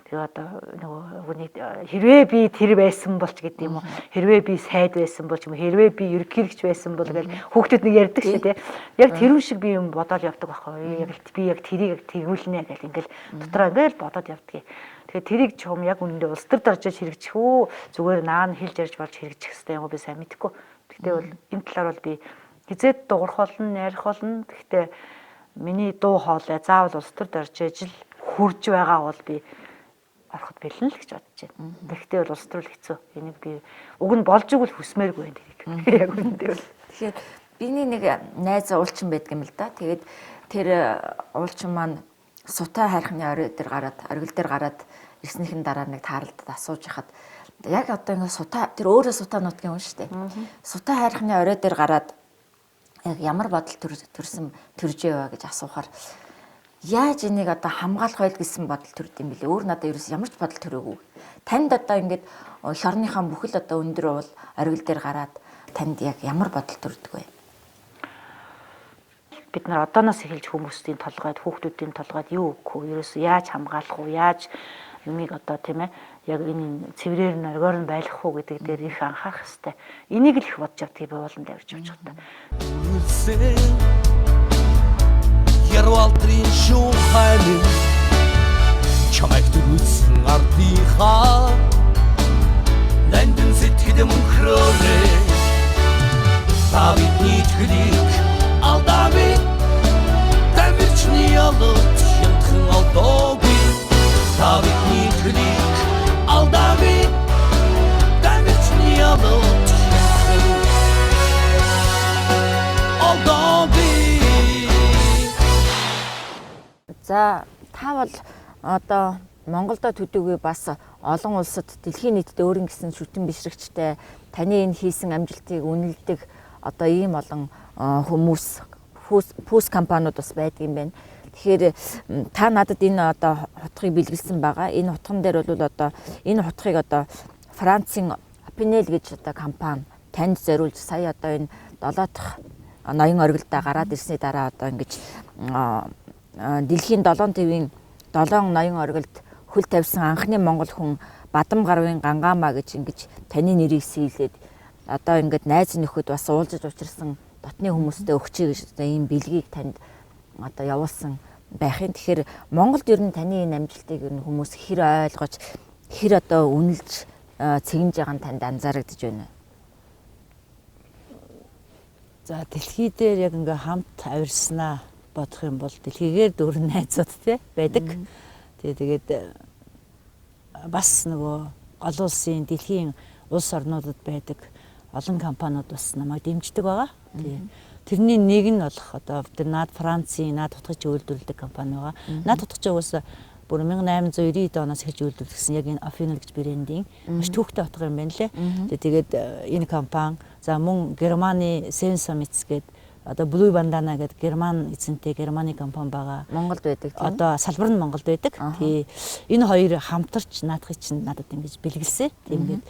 Тэгээ одоо нөгөө хэрвээ би тэр байсан болч гэдэг юм уу хэрвээ би сайд байсан болч юм хэрвээ би ерөнхийлөгч байсан бол гэж хүүхдүүд нэг ярьдаг шүү дээ. Яг тэрүүн шиг би юм бодоод явдаг байхгүй. Яг би яг тэрийг тэгүүлнэ гэл ингээл дотроо ингээл бодоод явдаг. Тэгээ тэрийг чом яг үнэндээ улс төрд орж хэрэгжих үү зүгээр наан хэлж ярьж болж хэрэгжих хэрэгтэй юм уу би сайн мэдэхгүй. Гэхдээ бол энэ талаар бол би хизээд дуурах болно, найрах болно. Гэхдээ миний дуу хоолой заавал улс төрд орж ижил хурж байгаа бол би ороход бэлэн л гэж бодож байна. Тэгэхдээ бол улс төр л хэцүү. Энийг би уг нь болж игэл хүсмээргүй байна тэрийг. Яг үнэндээ бол. Тэгэхээр биний нэг найз уулчин байдаг юм л да. Тэгээд тэр уулчин маань сутай хайрхны орой дээр гараад, оргил дээр гараад ирснийхэн дараа нэг таарлалд асууж хахад яг одоо ингэ сутай тэр өөрөө сутай нутгийн хүн шүү дээ. Сутай хайрхны орой дээр гараад яг ямар бодол төрж яваа гэж асуухаар яаж энийг одоо хамгаалах байл гэсэн бодол төрд юм бэлээ. Өөр надад ерөөс ямар ч бодол төрөөгүй. Танд одоо ингээд эх орныхаа бүхэл одоо өндөр уул оргил дээр гараад танд яг ямар бодол төрдөг вэ? Бид нар одооноос эхэлж хүмүүсийн толгойд, хүүхдүүдийн толгойд юу өгөх вэ? Ерөөс яаж хамгаалах вэ? Яаж юмыг одоо тийм ээ яг энэ цэврээр нөргөөр нь байлгах уу гэдэг дээр их анхаарах хэрэгтэй. Энийг л их бодож явдаг болон давж явж байгаа. Яруу алдрын шуухайлын чамайг дөрүүлсэн ардынхаа нандин сэтгэл мөнхрөөрэй За та бол одоо Монголдо төдийгүй бас олон улсад дэлхийн нийтэд өөрийн гэсэн шүтэн бишрэгчтэй таны энэ хийсэн амжилтыг үнэлдэг одоо ийм олон хүмүүс пүүс компаниуд бас байдаг юм байна. Тэгэхээр та надад энэ одоо хутгийг бэлгэлсэн байгаа. Энэ хутган дээр бол одоо энэ хутгийг одоо Францын Opinel гэж одоо компани танд зориулж сая одоо энэ 7 дахь ноён оргилдоо гараад ирсний дараа одоо ингэж дэлхийн 7 твийн 7 ноён оргилд хөл тавьсан анхны монгол хүн Бадам гарвын Гангаамаа гэж ингэж таны нэрийг сийлээд одоо ингэж найз нөхөд бас уулзаж учирсан дотны хүмүүстэй өгчий гэж одоо ийм бэлгийг танд одоо явуулсан байхын. Тэгэхээр Монголд ер нь таны энэ амжилтыг ер нь хүмүүс хэр ойлгож хэр одоо үнэлж цэгнж байгаа нь танд анзаарэгдэж байна. За дэлхий дээр яг ингээ хамт авирснаа бодох юм бол дэлхийгээр дөрвөн найзууд те байдаг. Тэгээд бас нөгөө гол улсын дэлхийн улс орнуудад байдаг олон компаниуд бас намайг дэмждэг байгаа. Тэрний нэг нь болох одоо тэр наад Францын наад тутагч үйлдвэрлэдэг компани байгаа. Наад тутагч угаасаа бүр 1890 оноос эхэлж үйлдвэрлэсэн яг энэ Opinel гэж брендийн маш түүхтэй утга юм байна лээ. Тэгээд энэ компани за мөн Германы Seven Summits гэдэг одоо Blue Bandana гэдэг Герман эзэнтэй Германы компани байгаа. Монголд байдаг тийм. Одоо салбар нь Монголд байдаг. Тий. Энэ хоёр хамтарч наадахыг чинь надад ингэж бэлгэлсэн. Тийм гээд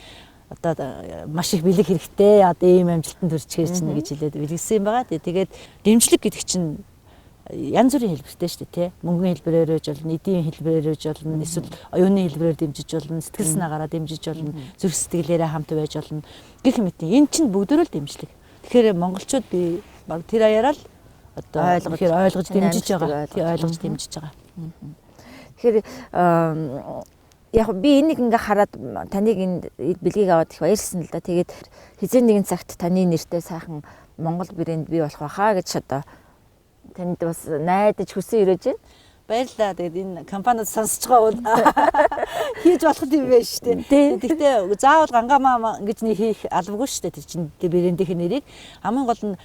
одоо маш их бэлэг хэрэгтэй. Одоо ийм амжилтанд хүрч чинь гэж хэлээд бэлгэлсэн юм байгаа. Тэгээд дэмжлэг гэдэг чинь янз бүрийн хэлбэртэй шүү дээ, тий. Мөнгөний хэлбэрээр байж болно, эдийн хэлбэрээр байж болно, эсвэл оюуны хэлбэрээр дэмжиж болно, сэтгэл санаагаараа дэмжиж болно, зүрх сэтгэлээрээ хамт байж болно. Гэх мэт энэ чинь бүгдөө л дэмжлэг. Тэгэхээр монголчууд би баг тэр аяараа л одоо ойлгож дэмжиж байгаа. Тий, ойлгож дэмжиж байгаа. Тэгэхээр яг би энийг ингээ хараад таныг энэ бэлгийг аваад их баярлсан л да. Тэгээд хизээ нэгэн цагт таны нэртэй сайхан Монгол брэнд бий болох байхаа гэж одоо танд бас найдаж хүсэн ирэж байна. Баярлалаа. Тэгээд энэ компаниуд сонсож байгаа бол хийж болох юм байна шүү дээ. Гэхдээ заавал Гангаамаа ингэж нэг хийх албагүй шүү дээ. Тэр чинь брендийн нэрийг хамгийн гол нь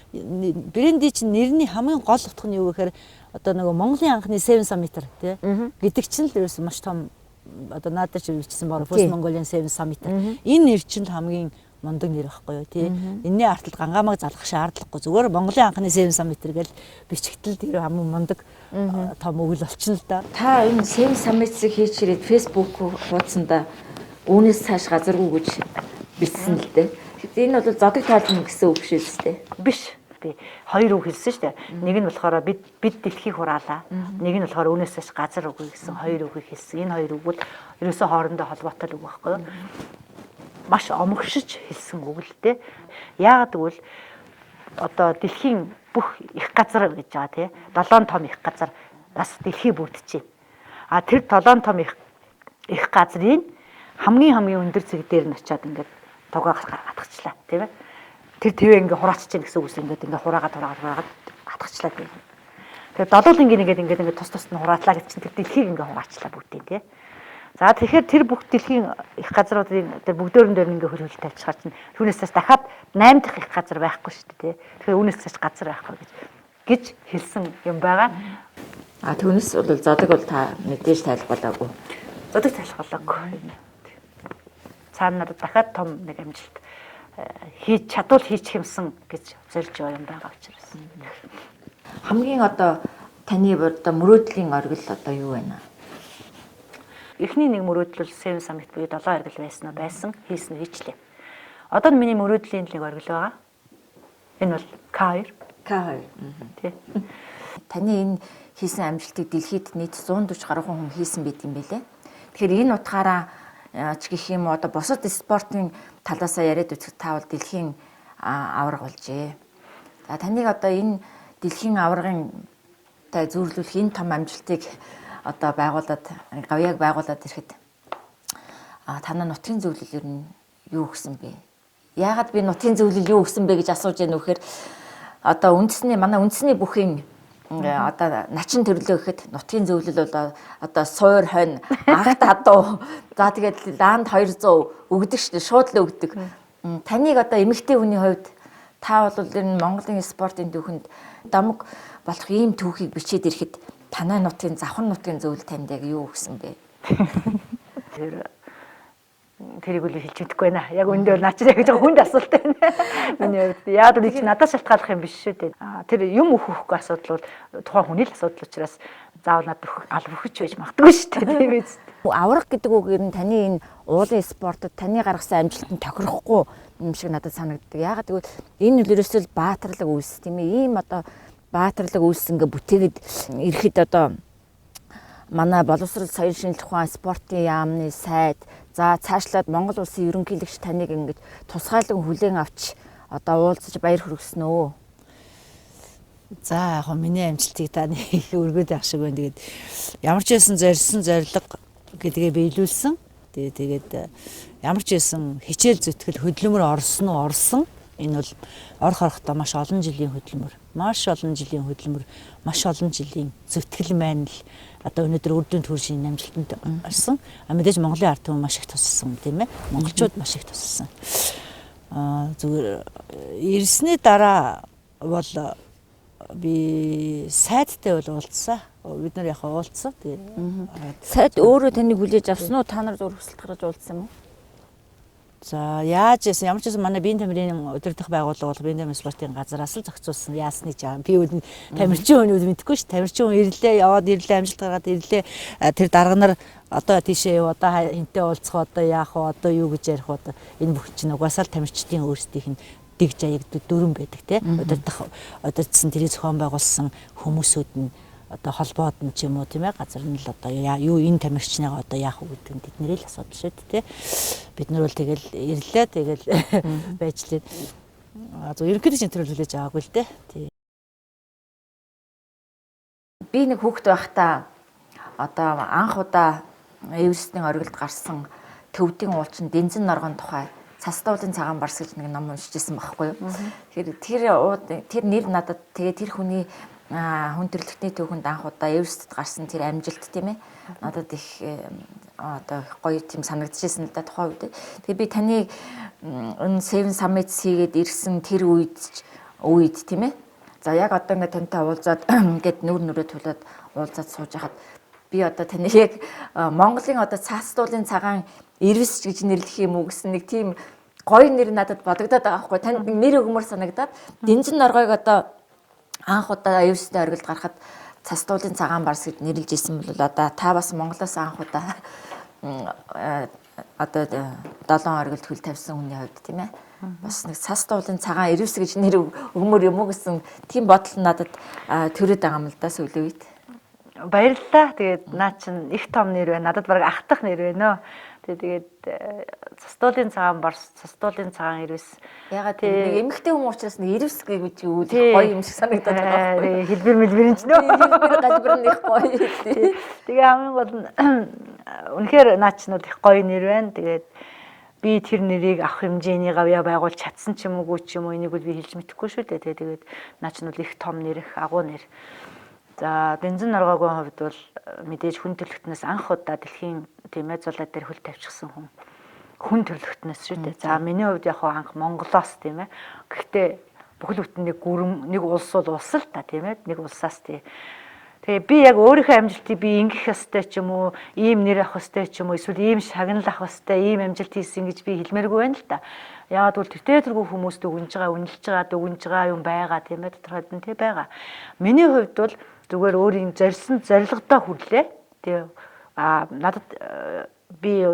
брендийн чинь нэрний хамгийн гол утга нь юу гэхээр одоо нөгөө Монголын анхны Seven Summit тий гэдэг чинь л ерөөс маш том одоо надад ч бичсэн баг First Mongolian Seven Summit. Энэ нэр чинь хамгийн мундаг нэр байхгүй юу тий. Энэний арталт Гангаамааг залгах шаардлагагүй. Зүгээр Монголын анхны Seven Summit гэж бичигдэл тэр хамгийн мундаг том өгөл болчихно л да. Та энэ Seven Summits-ыг хийж ирээд Facebook хуудсанда үүнээс цааш газаргүй гэж бичсэн л дээ. Энэ бол зодог таална гэсэн үг шүү дээ. Биш. Би хоёр үг хэлсэн шүү дээ. Нэг нь болохоор бид дэлхийг хураалаа. Нэг нь болохоор үүнээс цааш газар үгүй гэсэн хоёр үгийг хэлсэн. Энэ хоёр үг бол ерөөсөө хоорондоо холбоотой үг байхгүй юу? Маш омгшиж хэлсэн үг л дээ. Яагаад гэвэл одоо дэлхийн бүх их газар гэж байгаа тий. 7 том их газар бас дэлхий бүрдэж байна. Тэр 7 том их газрын хамгийн өндөр зэг дээр нь очиад ингээд тугаа хатгачлаа тийм ээ. Тэр твээ ингээ хураачж чинь гэсэн үгс ингээд хураагаад хатгачлаа тийм. Тэгээд долоолынгийн ингээд тус нь хураатлаа гэж чинь тэр дэлхийг ингээ хураачлаа бүгдээ тий. За тэгэхээр тэр бүх дэлхийн их газруудын тэр бүгдөөрөн дээр ингээ хөл тавьчихаар чинь түүнээс цааш дахиад 8 дахь их газар байхгүй шүү дээ тий. Тэгэхээр үүнээс цааш газар байхгүй гэж хэлсэн юм байгаа. Түүнээс бол зодог бол та мэдээж тайлбарлаагүй. Зодог тайлбарлаагүй. Цаана надад дахиад том нэг амжилт хийж чадчих юмсан гэж зорж байгаа юм байгаа учраас. Хамгийн одоо таны одоо мөрөөдлийн оргил одоо юу байна? Эхний нэг мөрөөдөл бол Seven Summit буюу 7 оргил байсан хийсэн хийчлээ. Одоо миний мөрөөдлийн нэг оргил байгаа. Энэ бол K2. Тий. Таны энэ хийсэн амжилтыг дэлхийд нийт 140 гаруй хүн хийсэн байт юм байлээ. Тэгэхээр энэ утгаараа ч гэх юм одоо бусад спортын талаасаа яриад үзэх та бол дэлхийн аварга болжээ. За таныг одоо энэ дэлхийн аваргын та зөвлөх энэ том амжилтыг одоо гавьяаг байгуулад ирэхэд танаа нутгийн зөвлөл ер нь юу өгсөн бэ? Яагаад би нутгийн зөвлөл юу өгсөн бэ гэж асууж яана вэхээр одоо манай үндэсний бүхийн одоо начин төрлөө гэхэд нутгийн зөвлөл бол одоо суур хонь анх адуу за тэгээд ланд 200 өгдөг шүү дээ шууд л өгдөг. Таныг одоо эмэгтэй хүний хувьд та бол энэ Монголын спортын түүхэнд дамаг болох ийм түүхийг бичээд ирэхэд Танай нутгийн завхан нутгийн зөвлөл танд яг юу өгсөн бэ? Тэрийг үл хэлж мэдэхгүй байна. Яг үндэ бол наа чи яг жоо хүнд асуулт байна. Миний хувьд яад үл чи надаас шалтгааллах юм биш шүү дээ. Тэр юм өгөхгүй асуудал бол тухайн хүний л асуудал учраас заавал надад алба өгч байж магадгүй шүү дээ. Тийм биз. Аврах гэдэг үгээр нь таны энэ уулын спортод таны гаргасан амжилтанд тохирохгүй юм шиг надад санагддаг. Яагаад гэвэл энэ нь ерөөсөө баатарлаг үйлс тийм ээ. Ийм одоо баатарлаг үйлс ингээ бүтээгээд ирэхэд одоо манай боловсрол соёл шинжилх ухаан спортын яамны сайд за цаашлаад Монгол улсын ерөнхийлөгч таныг ингэж тусгаалan хүлээн авч одоо уулзаж баяр хүргэснөө. За яг миний амжилтыг таны өргөд авах шиг байна. Тэгээд ямар ч байсан зорьсон зорилго гэдгээ биелүүлсэн. Тэгээд ямар ч байсан хичээл зүтгэл хөдөлмөр орсон. Энэ бол орох орохдоо маш олон жилийн хөдөлмөр, маш олон жилийн зүтгэл маань л одоо өнөөдөр үр дүнд хүрэх амжилтанд орсон. Мэдээж Монголын ард түмэн маш их тусалсан тийм ээ. Монголчууд маш их тусалсан. Зүгээр ирсний дараа бол би сайдтай бол уулзсан. Бид нар яг уулзсан. Сайд өөрөө таныг хүлээж авсан уу? Та нар зур хүсэлт гаргаж уулзсан юм уу? За яаж яасан ямар ч байсан манай биеийн тамирын удирдах байгууллага бол биеийн тамирын спортын газараас л зохицуулсан. Яасны жаа би үл тамирчин хүн мэдэхгүй ш. Тамирчин хүн ирлээ яваад ирлээ амжилт гаргаад ирлээ. Тэр дарга нар одоо тийшээ одоо хинтээ уулзах одоо яах вэ одоо юу гэж ярих вэ энэ бүх чинь угаасаа л тамирчдын өөрсдийнх нь дэг жаяг дүрэн байдаг те. Удирдсан тэрийг зохион байгуулсан хүмүүсүүд нь одоо холбоод нь ч юм уу тийм ээ газар нь л одоо юу энэ тамирчныгаа одоо яах вэ гэдэг нь тэднэрээ л асуудал шүү дээ тий. Бид нар бол тэгэл ирлээ тэгэл байжлаа. Зөв ерөнхийдөө чинь тэр хүлээж аваагүй л дээ. Тий. Би нэг хүүхэд байхдаа одоо анх удаа Эверестийн оргилд гарсан төвдийн уулчин Дэнзэн норгон тухай Цастуулын цагаан барс гэж нэг ном уншижсэн байхгүй юу. Тэр нэр надад тэгээ тэр хүний хүн төрөлхтний төвхөнд анх удаа Эверестэд гарсан тэр амжилт тийм ээ надад их одоо гоё тийм санагдчихсэн л да тухайн үед. Тэгээ би таны энэ Seven Summits хийгээд ирсэн тэр үед тийм ээ. За яг одоо ингээд тантай уулзаад ингээд нүрээ тулаад уулзаад сууж хахад би одоо таны яг Монголын одоо Цастуулын цагаан Эверест гэж нэрлэх юм уу гэсэн нэг тийм гоё нэр надад бодогдоод байгаа байхгүй. Танд нэр өгмөр санагдаад Дэнзэн норгойг одоо анх удаа Эверестийн оргилд гарахад Цастуулын цагаан барс гэж нэрлэж исэн бол одоо та бас Монголоос анх удаа одоо 7 оргилд хөл тавьсан хүний хувьд тийм ээ. Бас нэг Цастуулын цагаан Эверест гэж нэр өгмөр юм уу гэсэн тийм бодол надад төрөөд байгаа юм л да сүүлийн үед. Баярлалаа. Тэгээд наа чин их том нэр байна. Надад бараг ахтах нэр байна. Тэгээд Цастуулын цагаан барс, Цастуулын цагаан Эверест. Ягаад тийм эмэгтэй хүмүүс учраас нэг Эверест гэж үү гоё юм шиг санагдаад байгаа байхгүй. Хэлбэр мэлбэрэн ч нөө. Хэлбэр галбар нь их гоё. Тэгээ хамгийн гол нь үнэхээр наа чин бол их гоё нэр байна. Тэгээд би тэр нэрийг авах хэмжээний гавья байгуулж чадсан ч юм уу ч юм уу энийг бол би хэлж мэдэхгүй шүү дээ. Тэгээд наа чин бол их том нэр, их агуу нэр. За Дэнзэн норгойгийн хувьд бол мэдээж хүн төрөлхтнөөс анх удаа дэлхийн тийм ээ зулаа дээр хөл тавьчихсан хүн төрөлхтнөөс шүү дээ. За миний хувьд яг анх Монголоос тийм ээ. Гэхдээ бүхэл бүтэн нэг гүрэм нэг улс бол улс л та тийм ээ. Нэг улсаас тий. Тэгээ би яг өөрийнхөө амжилтыг би ингэх ёстой ч юм уу, ийм нэр авах ёстой ч юм уу, эсвэл ийм шагнал авах ёстой, ийм амжилт хийсэн гэж би хэлмээргүй байна л та. Яагаад бол тэртээ тэргүй хүмүүст өгнж байгаа юм байгаа тийм ээ. Тодорхойд нь тий байгаа. Миний хувьд бол зүгээр өөрийн зорьсон зорилгодоо хүрлээ. Тэгээ надад би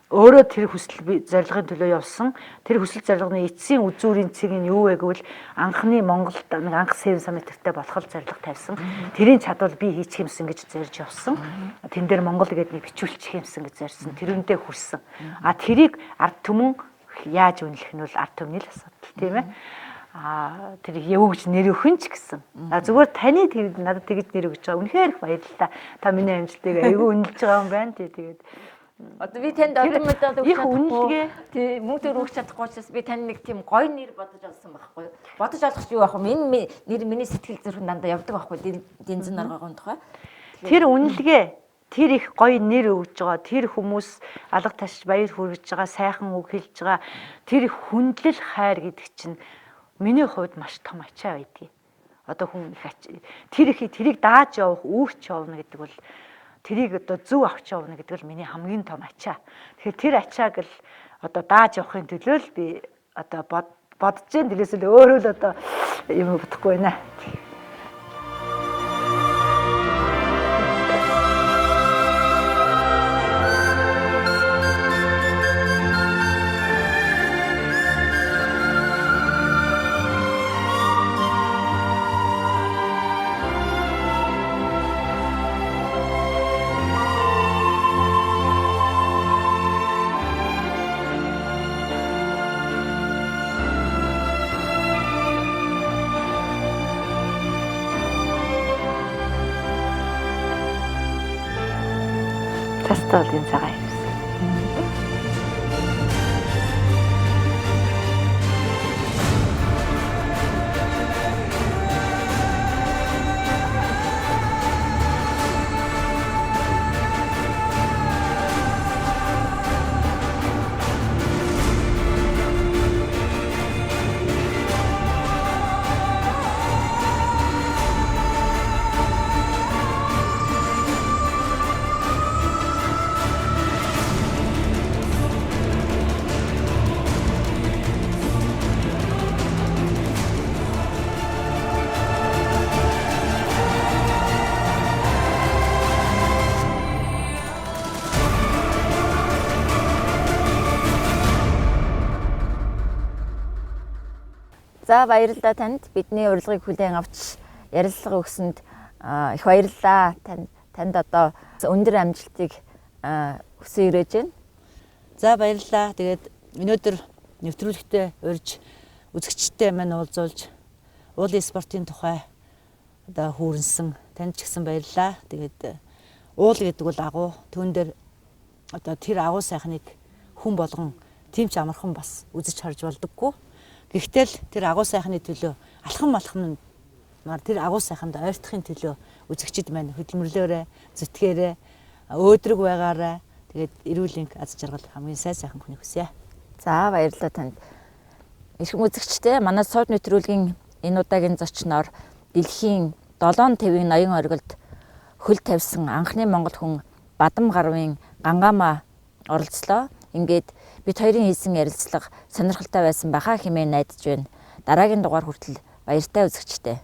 өөрөө тэр хүсэл зорилгын төлөө явсан. Тэр хүсэл зорилгын эцсийн үзүүрийн цэг нь юу вэ гэвэл анхны Монголд нэг анх Seven Summit-тэй болох зорилго тавьсан. Тэрийн чадвал би хийчих юмсан гэж зорж явсан. Тэн дээр Монгол гэдэг нэг бичүүлчих юмсан гэж зорьсон. Тэрүүндээ хүрсэн. Тэрийг ард түмэн яаж үнэлэх нь бол ард түмний л асуудал тийм ээ. Тэр юу гэж нэр өгөн ч гэсэн. Зүгээр таны тэр надад тэгж нэр өгч байгаа. Үнэхээр их баярлалаа. Та миний амжилтыг аягүй үнэлж байгаа юм байна. Тэгээд одоо би танд одоо мэдээд их үнэлгээ тий мөнгө төр өгч чадахгүй учраас би тань нэг тийм гоё нэр бодож олсон байхгүй юу. Бодож олох ч юу байх вэ? Энэ нэр миний сэтгэл зүрхэн дандаа явдаг байхгүй юу. Дэнзэн норгойгон тухай. Тэр үнэлгээ тэр их гоё нэр өгж байгаа. Тэр хүмүүс алга ташиж баяр хүргэж байгаа, сайхан үг хэлж байгаа. Тэр хүндлэл хайр гэдэг чинь миний хувьд маш том ачаа байдгийг. одоо хүн тэрийг дааж явах, үүрч явна гэдэг бол тэрийг одоо зөв авч явна гэдэг л миний хамгийн том ачаа. Тэгэхээр тэр ачааг л одоо дааж явахын төлөө л би одоо бодож जैन тэрээс л өөрөө л одоо юм бодохгүй байна. Тасталын цагаан юм. За баярлалаа танд. Бидний урилгыг хүлээн авч ярилцлага өгсөнд их баярлалаа. Танд одоо өндөр амжилтыг хүсэн ирээж байна. За баярлалаа. Тэгээд өнөөдөр нэвтрүүлэгтээ урьж үзэгчтэй маань уулзуулж уулын спортын тухай одоо хүүрнсэн танд ч гэсэн баярлалаа. Тэгээд уул гэдэг бол агуу. Түүн дээр одоо тэр агуу сайхныг хүн болгон тийм ч амархан бас үзэж харж болдоггүй. Гэхдээ л тэр агуу сайхны төлөө алхам малхам тэр агуу сайханд ойртохын төлөө үзэгчд маань хөдөлмөрлөөрэй, зүтгээрэй, өөдрөг байгаарай. Тэгээд эрүүл энх аз жаргал хамгийн сайхан хүнийг хүсье. За баярлалаа танд. Эрхэм үзэгчтэй манай сууд нэвтрүүлгийн энэ удаагийн зочноор дэлхийн 7 твийн ноён оргилд хөл тавьсан анхны монгол хүн Бадам Гарвын Гангаамаа оролцлоо. Ингээд бид хоёрын хийсэн ярилцлага сонирхолтой байсан байхаа хэмээн найдаж байна. Дараагийн дугаар хүртэл баяртай үзэгчтэй.